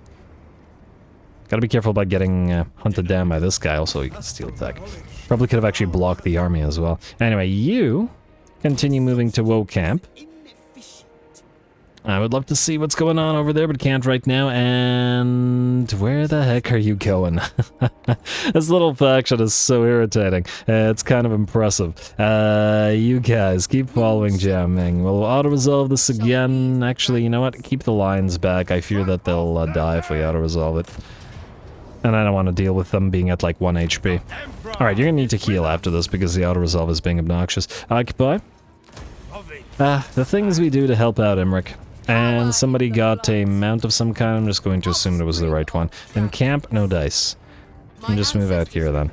Gotta be careful about getting hunted down by this guy. Also, you can steal tech. Probably could have actually blocked the army as well. Anyway, you continue moving to Woe Camp. I would love to see what's going on over there, but can't right now. And where the heck are you going? This little faction is so irritating. It's kind of impressive. You guys, keep following Jiaming. We'll auto-resolve this again. Actually, you know what? Keep the lines back. I fear that they'll die if we auto-resolve it. And I don't want to deal with them being at like 1 HP. Alright, you're gonna need to heal after this because the auto-resolve is being obnoxious. Occupy. The things we do to help out Emmerich. And somebody got a mount of some kind. I'm just going to assume it was the right one. And camp, no dice. And just move out here then.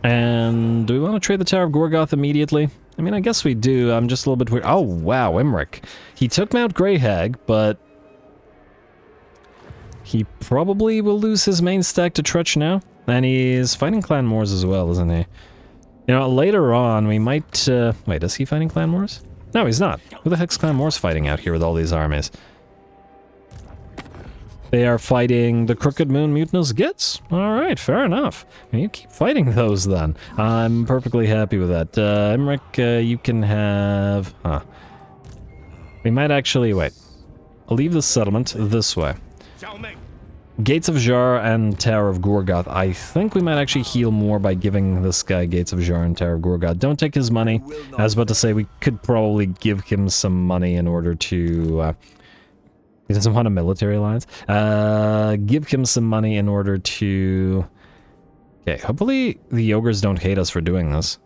And do we want to trade the Tower of Gorgoth immediately? I mean, I guess we do. I'm just a little bit weird. Oh, wow, Emmerich. He took Mount Greyhag, but... he probably will lose his main stack to Trutch now. And he's fighting Clan Moors as well, isn't he? You know, later on, we might... wait, is he fighting Clan Moors? No, he's not. Who the heck's Clan Moors fighting out here with all these armies? They are fighting the Crooked Moon Mutinous Gits? Alright, fair enough. You keep fighting those then. I'm perfectly happy with that. Emmerich, you can have... Huh. We might actually... wait. I'll leave the settlement this way. Gates of Jar and Tower of Gorgoth. I think we might actually heal more by giving this guy Gates of Jar and Tower of Gorgoth. Don't take his money. I was about to say we could probably give him some money in order to... he doesn't want a military alliance. Give him some money in order to... okay, hopefully the ogres don't hate us for doing this.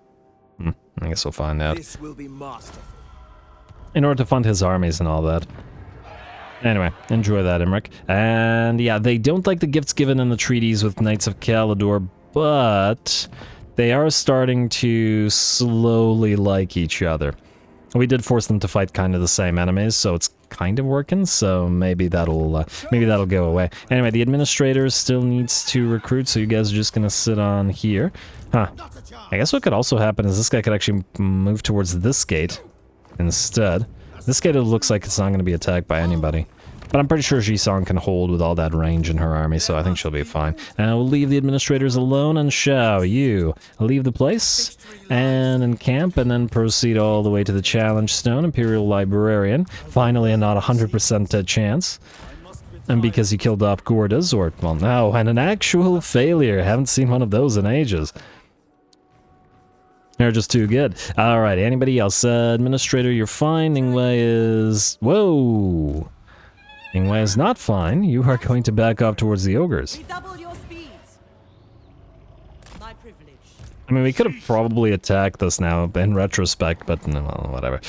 I guess we'll find out. This will be masterful. In order to fund his armies and all that. Anyway, enjoy that, Emmerich. And yeah, they don't like the gifts given in the treaties with Knights of Calidor, but they are starting to slowly like each other. We did force them to fight kind of the same enemies, so it's kind of working, so maybe that'll go away. Anyway, the administrator still needs to recruit, so you guys are just gonna sit on here. Huh. I guess what could also happen is this guy could actually move towards this gate instead. This gate looks like it's not going to be attacked by anybody. But I'm pretty sure Jisong can hold with all that range in her army, so I think she'll be fine. And we'll leave the administrators alone, and Shao, you leave the place and encamp, and then proceed all the way to the Challenge Stone, Imperial Librarian. Finally, a not 100% chance. And because you killed off Gordas, or, well, no, and an actual failure. Haven't seen one of those in ages. They're just too good. Alright, anybody else? Administrator, you're fine. Ningwei is... Whoa! Ningwei is not fine. You are going to back off towards the ogres. Redouble your speeds. My privilege. I mean, we could have probably attacked this now in retrospect, but no, well, whatever.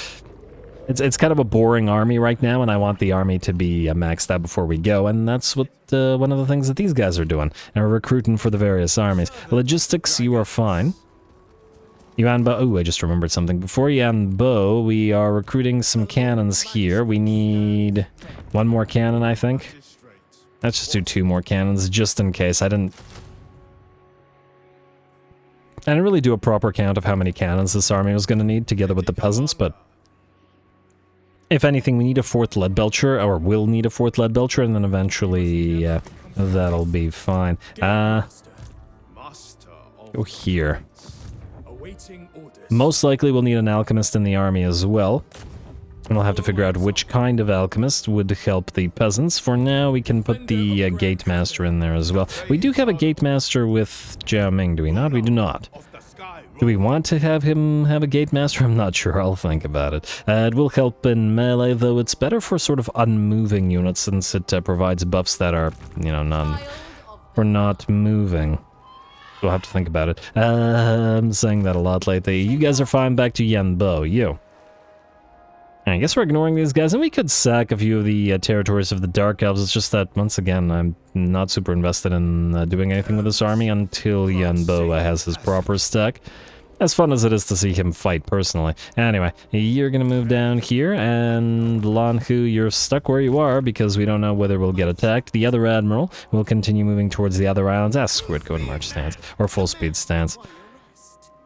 It's kind of a boring army right now, and I want the army to be maxed out before we go, and that's what one of the things that these guys are doing. And we're recruiting for the various armies. Logistics, you are fine. Yuanbo, oh, I just remembered something. Before Yuanbo, we are recruiting some cannons here. We need one more cannon, I think. Let's just do 2 more cannons, just in case. I didn't really do a proper count of how many cannons this army was going to need, together with the peasants, but... If anything, we need a 4th lead belcher, or will need a 4th lead belcher, and then eventually that'll be fine. Go here. Most likely we'll need an alchemist in the army as well. And we'll have to figure out which kind of alchemist would help the peasants. For now, we can put the gate master in there as well. We do have a gate master with Jiao Ming, do we not? We do not. Do we want to have him have a gate master? I'm not sure. I'll think about it. It will help in melee, though it's better for sort of unmoving units since it provides buffs that are, you know, none for not moving. We'll have to think about it. I'm saying that a lot lately. You guys are fine. Back to Yuanbo. You. I guess we're ignoring these guys, and we could sack a few of the territories of the Dark Elves. It's just that, once again, I'm not super invested in doing anything with this army until Yuanbo has his proper stack. As fun as it is to see him fight, personally. Anyway, you're gonna move down here, and Lanhu, you're stuck where you are, because we don't know whether we'll get attacked. The other Admiral will continue moving towards the other islands. Ah, screw it, go in March stance, or full speed stance.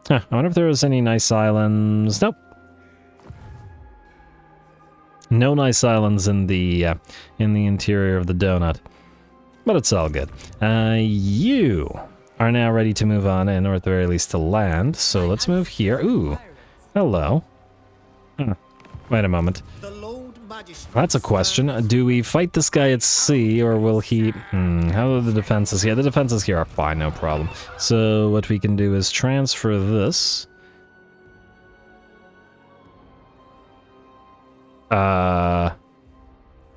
Huh, I wonder if there was any nice islands. Nope. No nice islands in the interior of the donut. But it's all good. You are now ready to move on in, or at the very least to land. So let's move here. Ooh, hello. Huh. Wait a moment. That's a question. Do we fight this guy at sea, or will he... how are the defenses here? The defenses here are fine, no problem. So what we can do is transfer this.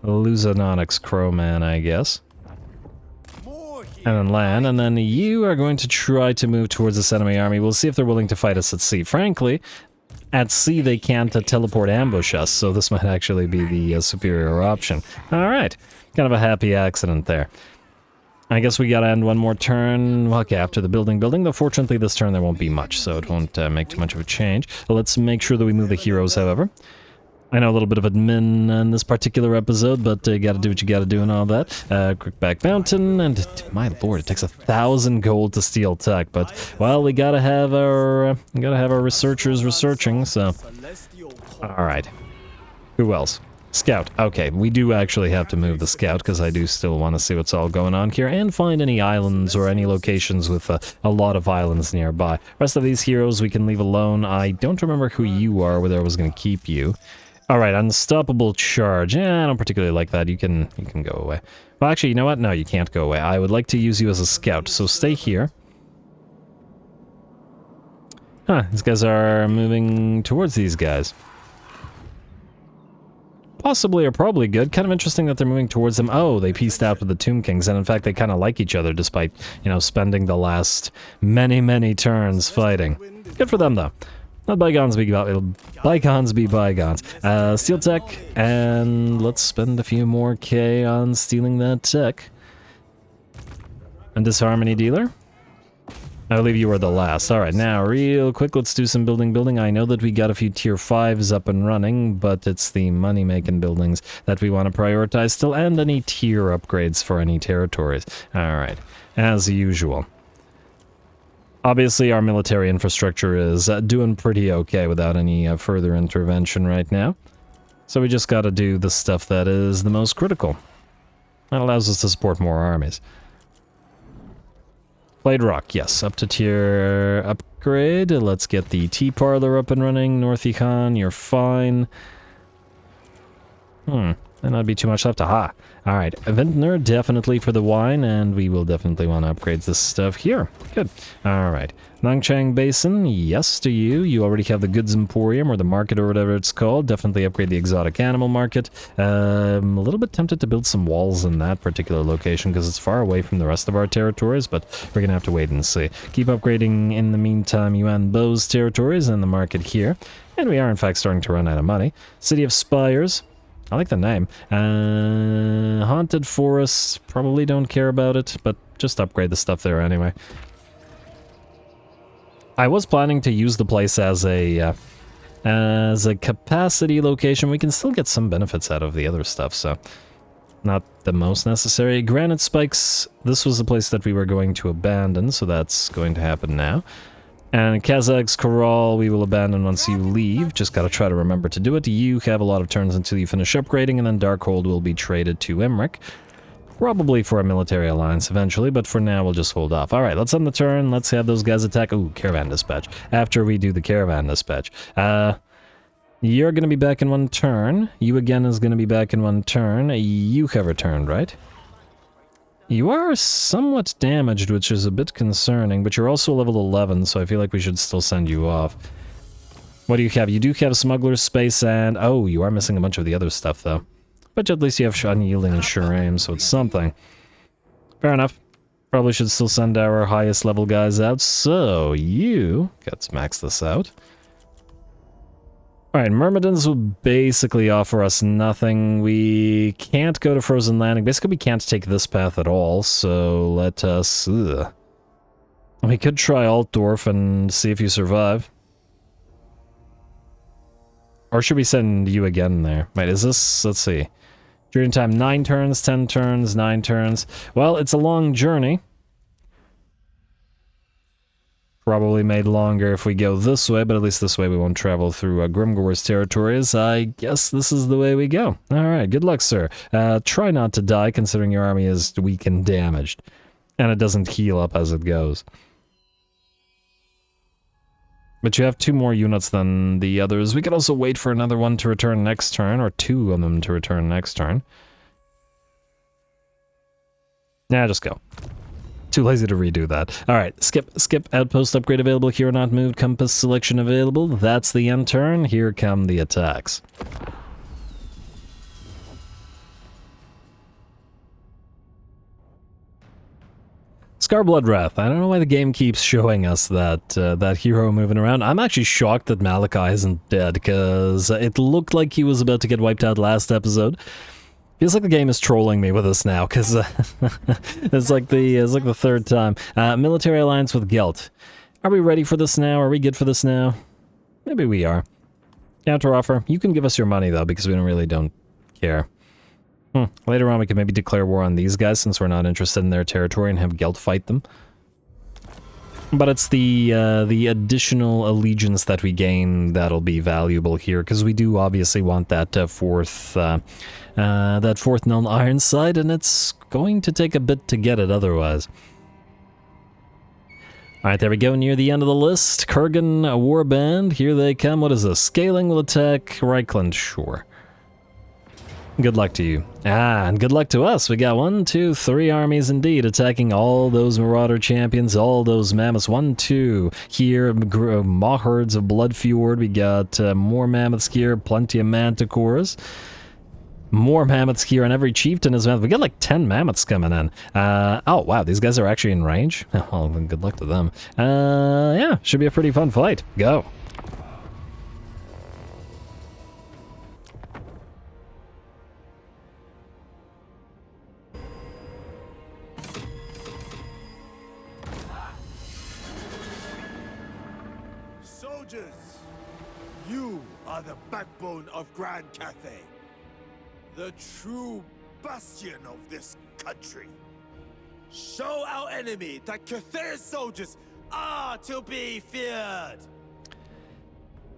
Luzanonyx Crowman, I guess. And then land, and then you are going to try to move towards this enemy army. We'll see if they're willing to fight us at sea. Frankly, at sea they can't teleport ambush us, so this might actually be the superior option. Alright, kind of a happy accident there. I guess we gotta end one more turn. Okay, after the building, though fortunately this turn there won't be much, so it won't make too much of a change. Let's make sure that we move the heroes, however. I know a little bit of admin in this particular episode, but you gotta do what you gotta do and all that. Crookback Mountain, and my lord, it takes 1,000 gold to steal tech, but, well, we gotta have our researchers researching, so... Alright. Who else? Scout. Okay, we do actually have to move the scout, because I do still want to see what's all going on here, and find any islands or any locations with a lot of islands nearby. Rest of these heroes we can leave alone. I don't remember who you are, whether I was going to keep you. Alright, unstoppable charge. I don't particularly like that. You can go away. Well, actually, you know what? No, you can't go away. I would like to use you as a scout, so stay here. Huh, these guys are moving towards these guys. Possibly or probably good. Kind of interesting that they're moving towards them. Oh, they pieced out with the Tomb Kings, and in fact, they kind of like each other, despite, you know, spending the last many turns fighting. Good for them, though. Let bygones be bygones. Steal tech, and let's spend a few more K on stealing that tech. And Disharmony Dealer. I believe you were the last. Alright, now real quick, let's do some building. I know that we got a few tier 5s up and running, but it's the money-making buildings that we want to prioritize still, and any tier upgrades for any territories. Alright, as usual. Obviously, our military infrastructure is doing pretty okay without any further intervention right now. So we just gotta do the stuff that is the most critical. That allows us to support more armies. Blade Rock, yes, up to tier upgrade. Let's get the tea parlor up and running. North Econ, you're fine. And that'd be too much left. Aha. Alright, Vintner, definitely for the wine, and we will definitely want to upgrade this stuff here. Good. Alright. Nangchang Basin, yes to you. You already have the Goods Emporium, or the market, or whatever it's called. Definitely upgrade the exotic animal market. I'm a little bit tempted to build some walls in that particular location, because it's far away from the rest of our territories, but we're gonna have to wait and see. Keep upgrading, in the meantime, Yuan Bo's territories and the market here. And we are, in fact, starting to run out of money. City of Spires. I like the name. Haunted Forests, probably don't care about it, but just upgrade the stuff there anyway. I was planning to use the place as a capacity location. We can still get some benefits out of the other stuff, so not the most necessary. Granite Spikes, this was the place that we were going to abandon, so that's going to happen now. And Kazak's Corral we will abandon once you leave. Just gotta try to remember to do it. You have a lot of turns until you finish upgrading, and then Darkhold will be traded to Emmerich. Probably for a military alliance eventually, but for now we'll just hold off. Alright, let's end the turn. Let's have those guys attack. Ooh, Caravan Dispatch. After we do the Caravan Dispatch. You're gonna be back in one turn. You again is gonna be back in one turn. You have returned, right? You are somewhat damaged, which is a bit concerning, but you're also level 11, so I feel like we should still send you off. What do you have? You do have Smuggler's Space and... Oh, you are missing a bunch of the other stuff, though. But at least you have Unyielding and Sure Aim, so it's something. Fair enough. Probably should still send our highest level guys out, so you... Let's max this out. Alright, Myrmidons will basically offer us nothing. We can't go to Frozen Landing. Basically, we can't take this path at all, so let us... Ugh. We could try Altdorf and see if you survive. Or should we send you again there? Wait, is this... Let's see. Journey time, 9 turns, 10 turns, 9 turns. Well, it's a long journey. Probably made longer if we go this way, but at least this way we won't travel through Grimgor's territories. I guess this is the way we go. Alright, good luck, sir. Try not to die, considering your army is weak and damaged. And it doesn't heal up as it goes. But you have 2 more units than the others. We could also wait for another one to return next turn, or 2 of them to return next turn. Nah, just go. Too lazy to redo that. Alright, skip, outpost upgrade available here, not moved, compass selection available. That's the end turn. Here come the attacks. Scar Bloodwrath. I don't know why the game keeps showing us that that hero moving around. I'm actually shocked that Malachi isn't dead, because it looked like he was about to get wiped out last episode. Feels like the game is trolling me with this now, because it's like the third time. Military alliance with Gelt. Are we ready for this now? Are we good for this now? Maybe we are. Counter offer. You can give us your money though, because we don't care. Later on we can maybe declare war on these guys, since we're not interested in their territory, and have Gelt fight them. But it's the additional allegiance that we gain that'll be valuable here, because we do obviously want that fourth Null Ironside, and it's going to take a bit to get it otherwise. Alright, there we go, near the end of the list. Kurgan, Warband, here they come. What is this? Scaling will attack Reichland, sure. Good luck to you. And good luck to us. We got 1, 2, 3 armies indeed, attacking all those Marauder champions, all those mammoths. 1, 2. Here, Mahherds of Bloodfjord. We got more mammoths here, plenty of manticores. More mammoths here, and every chieftain is mammoth. We got like 10 mammoths coming in. Oh, wow, these guys are actually in range? Well, then good luck to them. Yeah, should be a pretty fun fight. Go. soldiers! You are the backbone of Grand Cathay. The true bastion of this country. Show our enemy that Cathay's soldiers are to be feared!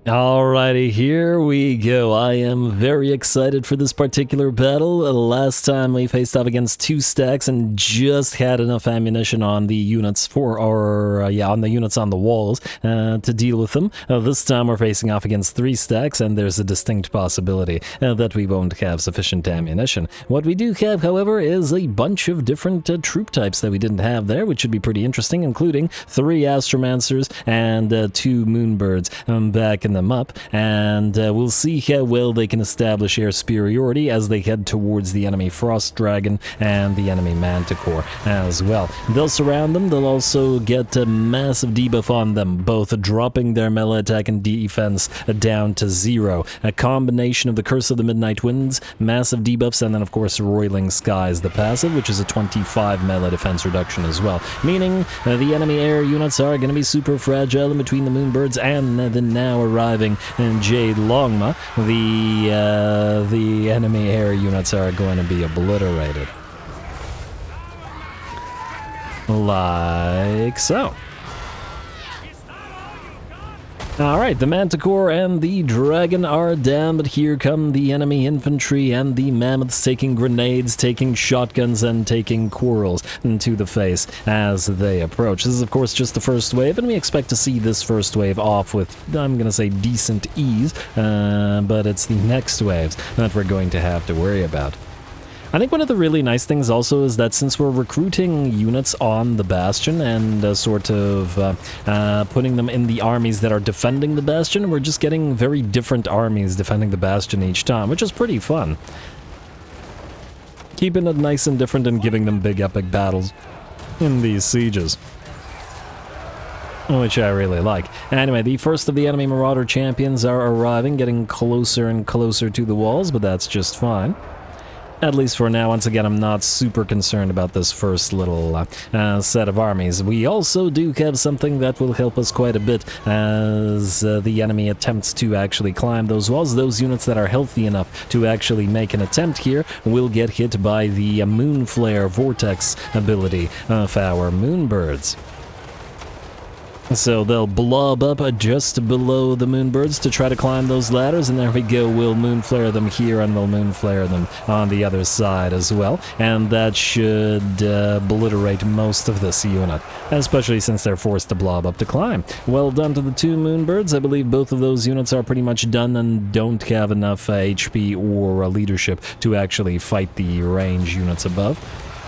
Alrighty, here we go. I am very excited for this particular battle. Last time we faced off against 2 stacks and just had enough ammunition on the units on the units on the walls to deal with them. This time we're facing off against 3 stacks, and there's a distinct possibility that we won't have sufficient ammunition. What we do have, however, is a bunch of different troop types that we didn't have there, which should be pretty interesting, including 3 Astromancers and 2 Moonbirds backing them up, and we'll see how well they can establish air superiority as they head towards the enemy Frost Dragon and the enemy Manticore as well. They'll surround them. They'll also get a massive debuff on them, both dropping their melee attack and defense down to 0. A combination of the Curse of the Midnight Winds, massive debuffs, and then of course Roiling Skies, the passive, which is a 25 melee defense reduction as well, meaning the enemy air units are going to be super fragile in between the Moonbirds and the now arriving Jade Longma. The enemy air units are going to be obliterated. Like so. Alright, the Manticore and the Dragon are down, but here come the enemy infantry and the Mammoths taking grenades, taking shotguns, and taking quarrels to the face as they approach. This is, of course, just the first wave, and we expect to see this first wave off with, I'm going to say, decent ease, but it's the next waves that we're going to have to worry about. I think one of the really nice things also is that since we're recruiting units on the Bastion and putting them in the armies that are defending the Bastion, we're just getting very different armies defending the Bastion each time, which is pretty fun. Keeping it nice and different and giving them big epic battles in these sieges, which I really like. Anyway, the first of the enemy Marauder champions are arriving, getting closer and closer to the walls, but that's just fine. At least for now. Once again, I'm not super concerned about this first little set of armies. We also do have something that will help us quite a bit as the enemy attempts to actually climb those walls. Those units that are healthy enough to actually make an attempt here will get hit by the Moonflare Vortex ability of our Moonbirds. So they'll blob up just below the Moonbirds to try to climb those ladders, and there we go, we'll Moonflare them here and we'll Moonflare them on the other side as well, and that should obliterate most of this unit, especially since they're forced to blob up to climb. Well done to the 2 Moonbirds. I believe both of those units are pretty much done and don't have enough HP or leadership to actually fight the range units above.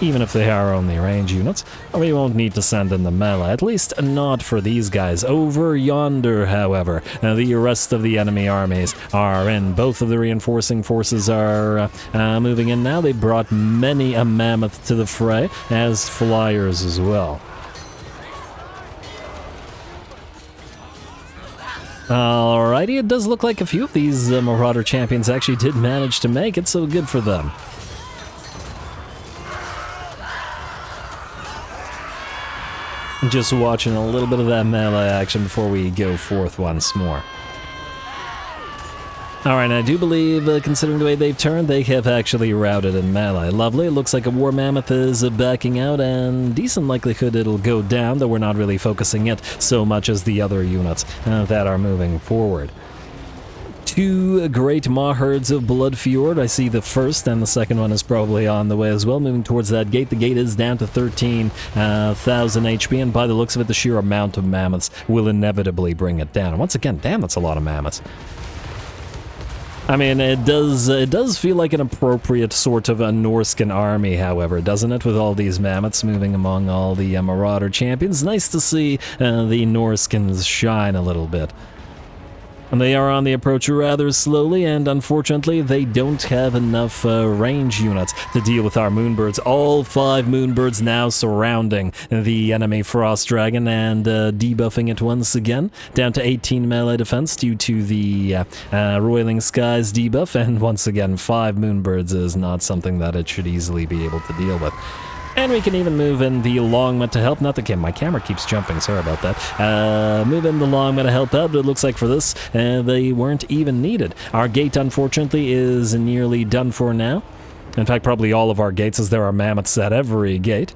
Even if they are only range units, we won't need to send in the melee, at least not for these guys. Over yonder, however, the rest of the enemy armies are in. Both of the reinforcing forces are moving in now. They brought many a mammoth to the fray, as flyers as well. Alrighty, it does look like a few of these Marauder champions actually did manage to make it, so good for them. Just watching a little bit of that melee action before we go forth once more. Alright, I do believe, considering the way they've turned, they have actually routed in melee. Lovely, it looks like a War Mammoth is backing out, and decent likelihood it'll go down, though we're not really focusing it so much as the other units that are moving forward. 2 great Maw herds of Blood Fjord. I see the first, and the second one is probably on the way as well, moving towards that gate. The gate is down to 13,000 HP, and by the looks of it, the sheer amount of mammoths will inevitably bring it down. And once again, damn, that's a lot of mammoths. I mean, it does feel like an appropriate sort of a Norscan army, however, doesn't it? With all these mammoths moving among all the Marauder champions. Nice to see the Norskins shine a little bit. They are on the approach rather slowly, and unfortunately they don't have enough range units to deal with our Moonbirds. All 5 Moonbirds now surrounding the enemy Frost Dragon and debuffing it once again, down to 18 melee defense due to the Roiling Skies debuff, and once again 5 Moonbirds is not something that it should easily be able to deal with. And we can even move in the Longma to help. Not the my camera keeps jumping, sorry about that. Move in the Longma to help out, but it looks like for this, they weren't even needed. Our gate, unfortunately, is nearly done for now. In fact, probably all of our gates, as there are mammoths at every gate.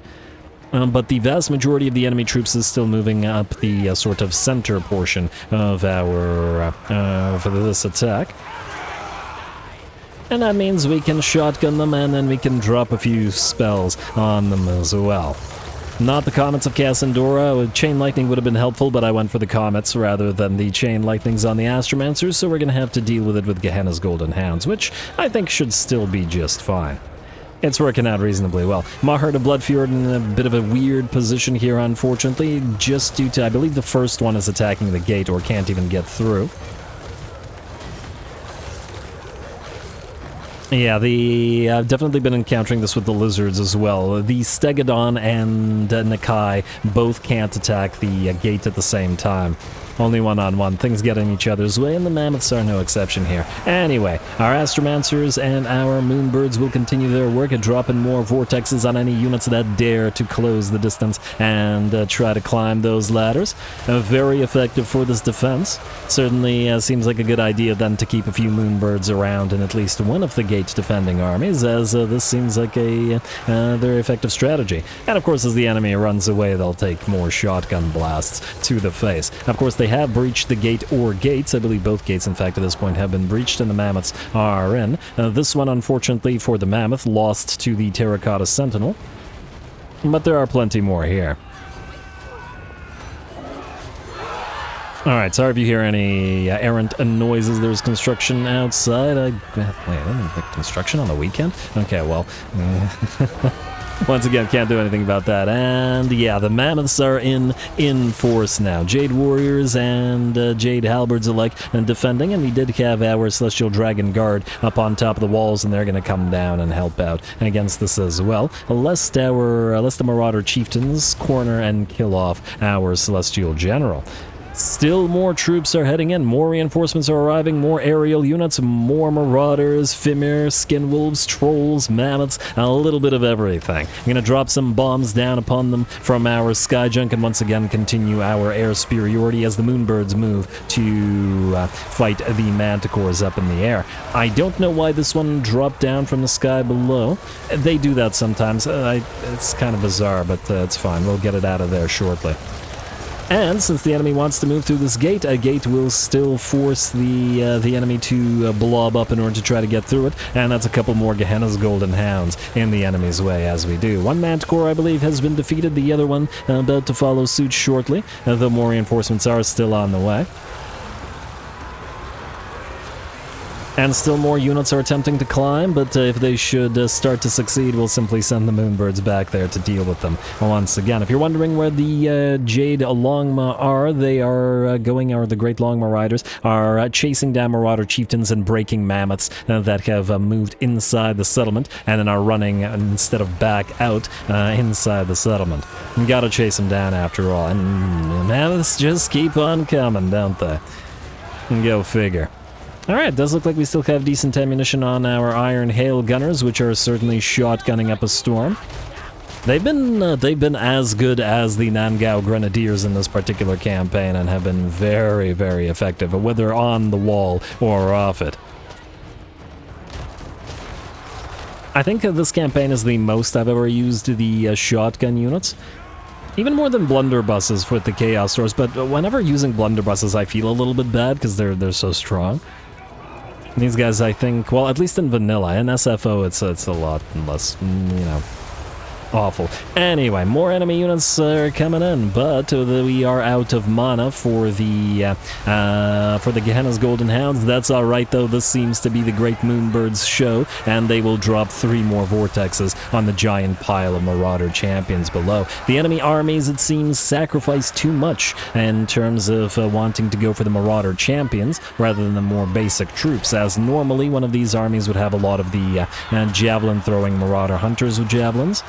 But the vast majority of the enemy troops is still moving up the sort of center portion of our, for this attack. And that means we can shotgun them, and then we can drop a few spells on them as well. Not the Comets of Cassandora. Chain Lightning would have been helpful, but I went for the Comets rather than the Chain Lightnings on the Astromancers, so we're going to have to deal with it with Gehenna's Golden Hounds, which I think should still be just fine. It's working out reasonably well. Mahar de Bloodfjord in a bit of a weird position here, unfortunately, just due to, I believe the first one is attacking the gate or can't even get through. Yeah, I've definitely been encountering this with the lizards as well. The Stegodon and Nakai both can't attack the gate at the same time. Only one-on-one. Things get in each other's way, and the mammoths are no exception here. Anyway, our Astromancers and our Moonbirds will continue their work at dropping more vortexes on any units that dare to close the distance and try to climb those ladders. Very effective for this defense. Certainly seems like a good idea then to keep a few Moonbirds around in at least one of the gate defending armies, as this seems like a very effective strategy. And of course, as the enemy runs away, they'll take more shotgun blasts to the face. Of course, they have breached the gate or gates. I believe both gates, in fact, at this point have been breached, and the mammoths are in. This one, unfortunately for the mammoth, lost to the Terracotta Sentinel. But there are plenty more here. Alright, sorry if you hear any errant noises. There's construction outside. Wait, I didn't think construction on the weekend? Okay, well... Once again, can't do anything about that. And yeah, the mammoths are in force now. Jade Warriors and Jade Halberds alike and defending, and we did have our Celestial Dragon Guard up on top of the walls, and they're going to come down and help out against this as well. Lest the Marauder Chieftains corner and kill off our Celestial General. Still more troops are heading in, more reinforcements are arriving, more aerial units, more marauders, Fimir, skinwolves, trolls, mammoths, a little bit of everything. I'm going to drop some bombs down upon them from our Skyjunk and once again continue our air superiority as the Moonbirds move to fight the Manticores up in the air. I don't know why this one dropped down from the sky below. They do that sometimes. It's kind of bizarre, but it's fine. We'll get it out of there shortly. And since the enemy wants to move through this gate, a gate will still force the enemy to blob up in order to try to get through it, and that's a couple more Gehenna's Golden Hounds in the enemy's way as we do. One Manticore, I believe, has been defeated, the other one about to follow suit shortly, though more reinforcements are still on the way. And still more units are attempting to climb, but if they should start to succeed, we'll simply send the Moonbirds back there to deal with them once again. If you're wondering where the Jade Longma are, they are or the Great Longma Riders are chasing down Marauder Chieftains and breaking mammoths that have moved inside the settlement and then are running instead of back out inside the settlement. You gotta chase them down after all, and mammoths just keep on coming, don't they? Go figure. Alright, does look like we still have decent ammunition on our Iron Hail Gunners, which are certainly shotgunning up a storm. They've been as good as the Nan Gau Grenadiers in this particular campaign and have been very, very effective, whether on the wall or off it. I think this campaign is the most I've ever used the shotgun units. Even more than blunderbusses with the Chaos Swords, but whenever using blunderbusses I feel a little bit bad because they're so strong. These guys, I think, well, at least in vanilla. In SFO, it's a lot less, awful. Anyway, more enemy units are coming in, but we are out of mana for the Gehenna's Golden Hounds. That's alright, though. This seems to be the Great Moonbirds show, and they will drop 3 more vortexes on the giant pile of Marauder champions below. The enemy armies, it seems, sacrifice too much in terms of wanting to go for the Marauder champions rather than the more basic troops, as normally one of these armies would have a lot of the javelin-throwing Marauder hunters with javelins.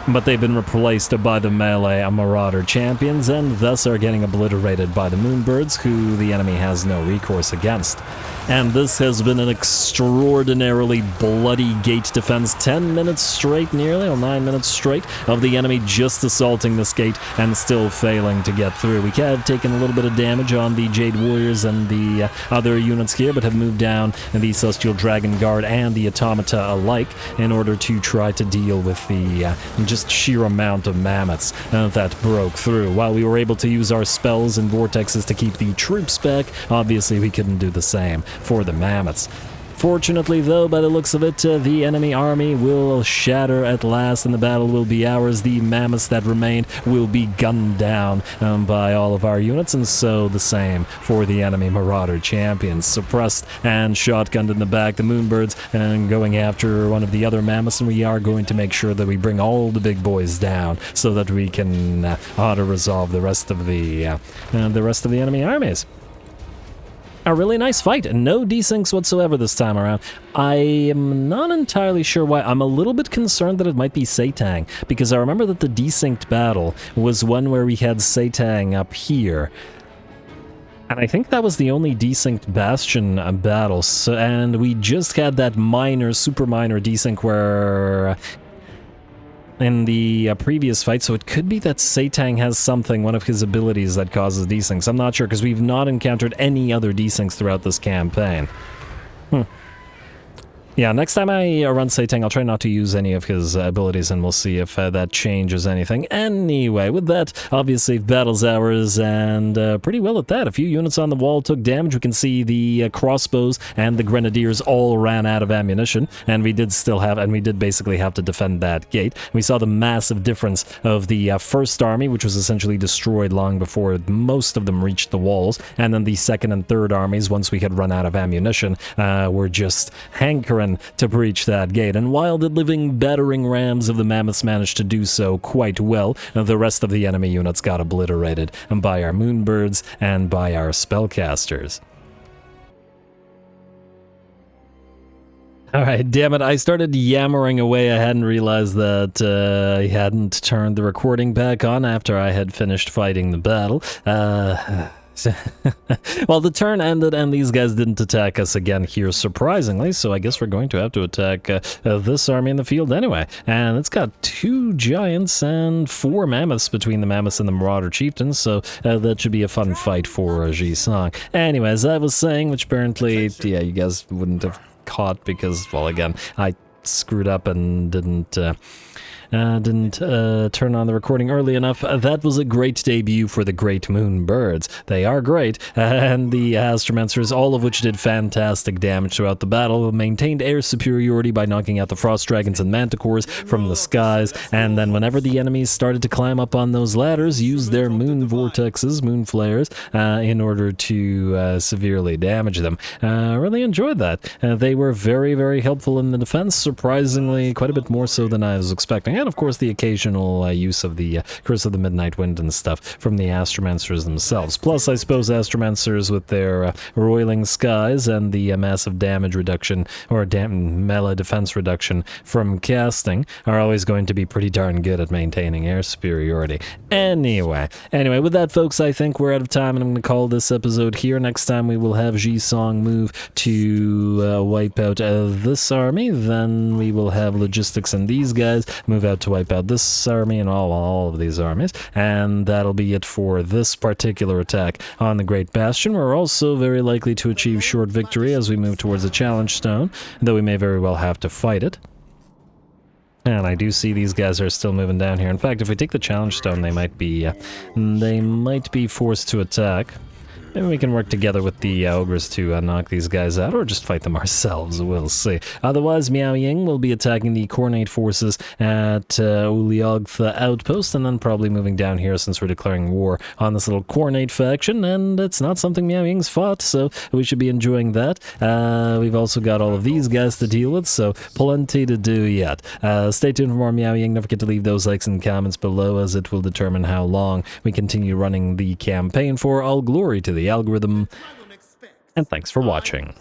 but they've been replaced by the melee Marauder champions and thus are getting obliterated by the Moonbirds, who the enemy has no recourse against. And this has been an extraordinarily bloody gate defense, 10 minutes straight nearly, or 9 minutes straight, of the enemy just assaulting this gate and still failing to get through. We have taken a little bit of damage on the Jade Warriors and the other units here, but have moved down the Celestial Dragon Guard and the Automata alike in order to try to deal with the just sheer amount of mammoths that broke through. While we were able to use our spells and vortexes to keep the troops back, obviously we couldn't do the same for the mammoths. Fortunately, though, by the looks of it, the enemy army will shatter at last, and the battle will be ours. The mammoths that remained will be gunned down by all of our units, and so the same for the enemy Marauder champions. Suppressed and shotgunned in the back, the Moonbirds and going after one of the other mammoths, and we are going to make sure that we bring all the big boys down so that we can auto-resolve the rest of the enemy armies. A really nice fight, and no desyncs whatsoever this time around. I am not entirely sure why. I'm a little bit concerned that it might be Satang, because I remember that the desynced battle was one where we had Satang up here. And I think that was the only desynced Bastion battle, and we just had that minor, super minor desync where... in the previous fight, so it could be that Satang has something, one of his abilities that causes desyncs. I'm not sure, because we've not encountered any other desyncs throughout this campaign. Yeah, next time I run Satang, I'll try not to use any of his abilities, and we'll see if that changes anything. Anyway, with that, obviously, battle's ours, and pretty well at that. A few units on the wall took damage. We can see the crossbows and the grenadiers all ran out of ammunition, and we did basically have to defend that gate. We saw the massive difference of the first army, which was essentially destroyed long before most of them reached the walls, and then the second and third armies, once we had run out of ammunition, were just hankering to breach that gate. And while the living battering rams of the mammoths managed to do so quite well, the rest of the enemy units got obliterated by our Moonbirds and by our spellcasters. Alright, damn it, I started yammering away. I hadn't realized that I hadn't turned the recording back on after I had finished fighting the battle. Well, the turn ended and these guys didn't attack us again here, surprisingly, so I guess we're going to have to attack this army in the field anyway. And it's got 2 giants and 4 mammoths between the mammoths and the Marauder chieftains, so that should be a fun fight for Ji Song. Anyway, as I was saying, which apparently, yeah, you guys wouldn't have caught because, well, again, I screwed up and didn't turn on the recording early enough. That was a great debut for the Great Moonbirds. They are great, and the Astromancers, all of which did fantastic damage throughout the battle, maintained air superiority by knocking out the Frost Dragons and Manticores from the skies, and then whenever the enemies started to climb up on those ladders, used their moon vortexes, moon flares, in order to severely damage them. Really enjoyed that. They were very, very helpful in the defense, surprisingly quite a bit more so than I was expecting. And of course the occasional use of the Curse of the Midnight Wind and stuff from the Astromancers themselves. Plus, I suppose Astromancers with their roiling skies and the massive damage reduction, or melee defense reduction from casting, are always going to be pretty darn good at maintaining air superiority. Anyway, with that, folks, I think we're out of time, and I'm going to call this episode here. Next time we will have Ji Song move to wipe out this army, then we will have logistics and these guys move out to wipe out this army and all of these armies, and that'll be it for this particular attack on the Great Bastion. We're also very likely to achieve short victory as we move towards the Challenge Stone, though we may very well have to fight it. And I do see these guys are still moving down here. In fact, if we take the Challenge Stone, they might be forced to attack. Maybe we can work together with the ogres to knock these guys out, or just fight them ourselves, we'll see. Otherwise, Miao Ying will be attacking the Coronate forces at Uliogtha Outpost, and then probably moving down here since we're declaring war on this little Coronate faction, and it's not something Miao Ying's fought, so we should be enjoying that. We've also got all of these guys to deal with, so plenty to do yet. Stay tuned for more Miao Ying. Don't forget to leave those likes and comments below, as it will determine how long we continue running the campaign for. All glory to the algorithm, and thanks for watching.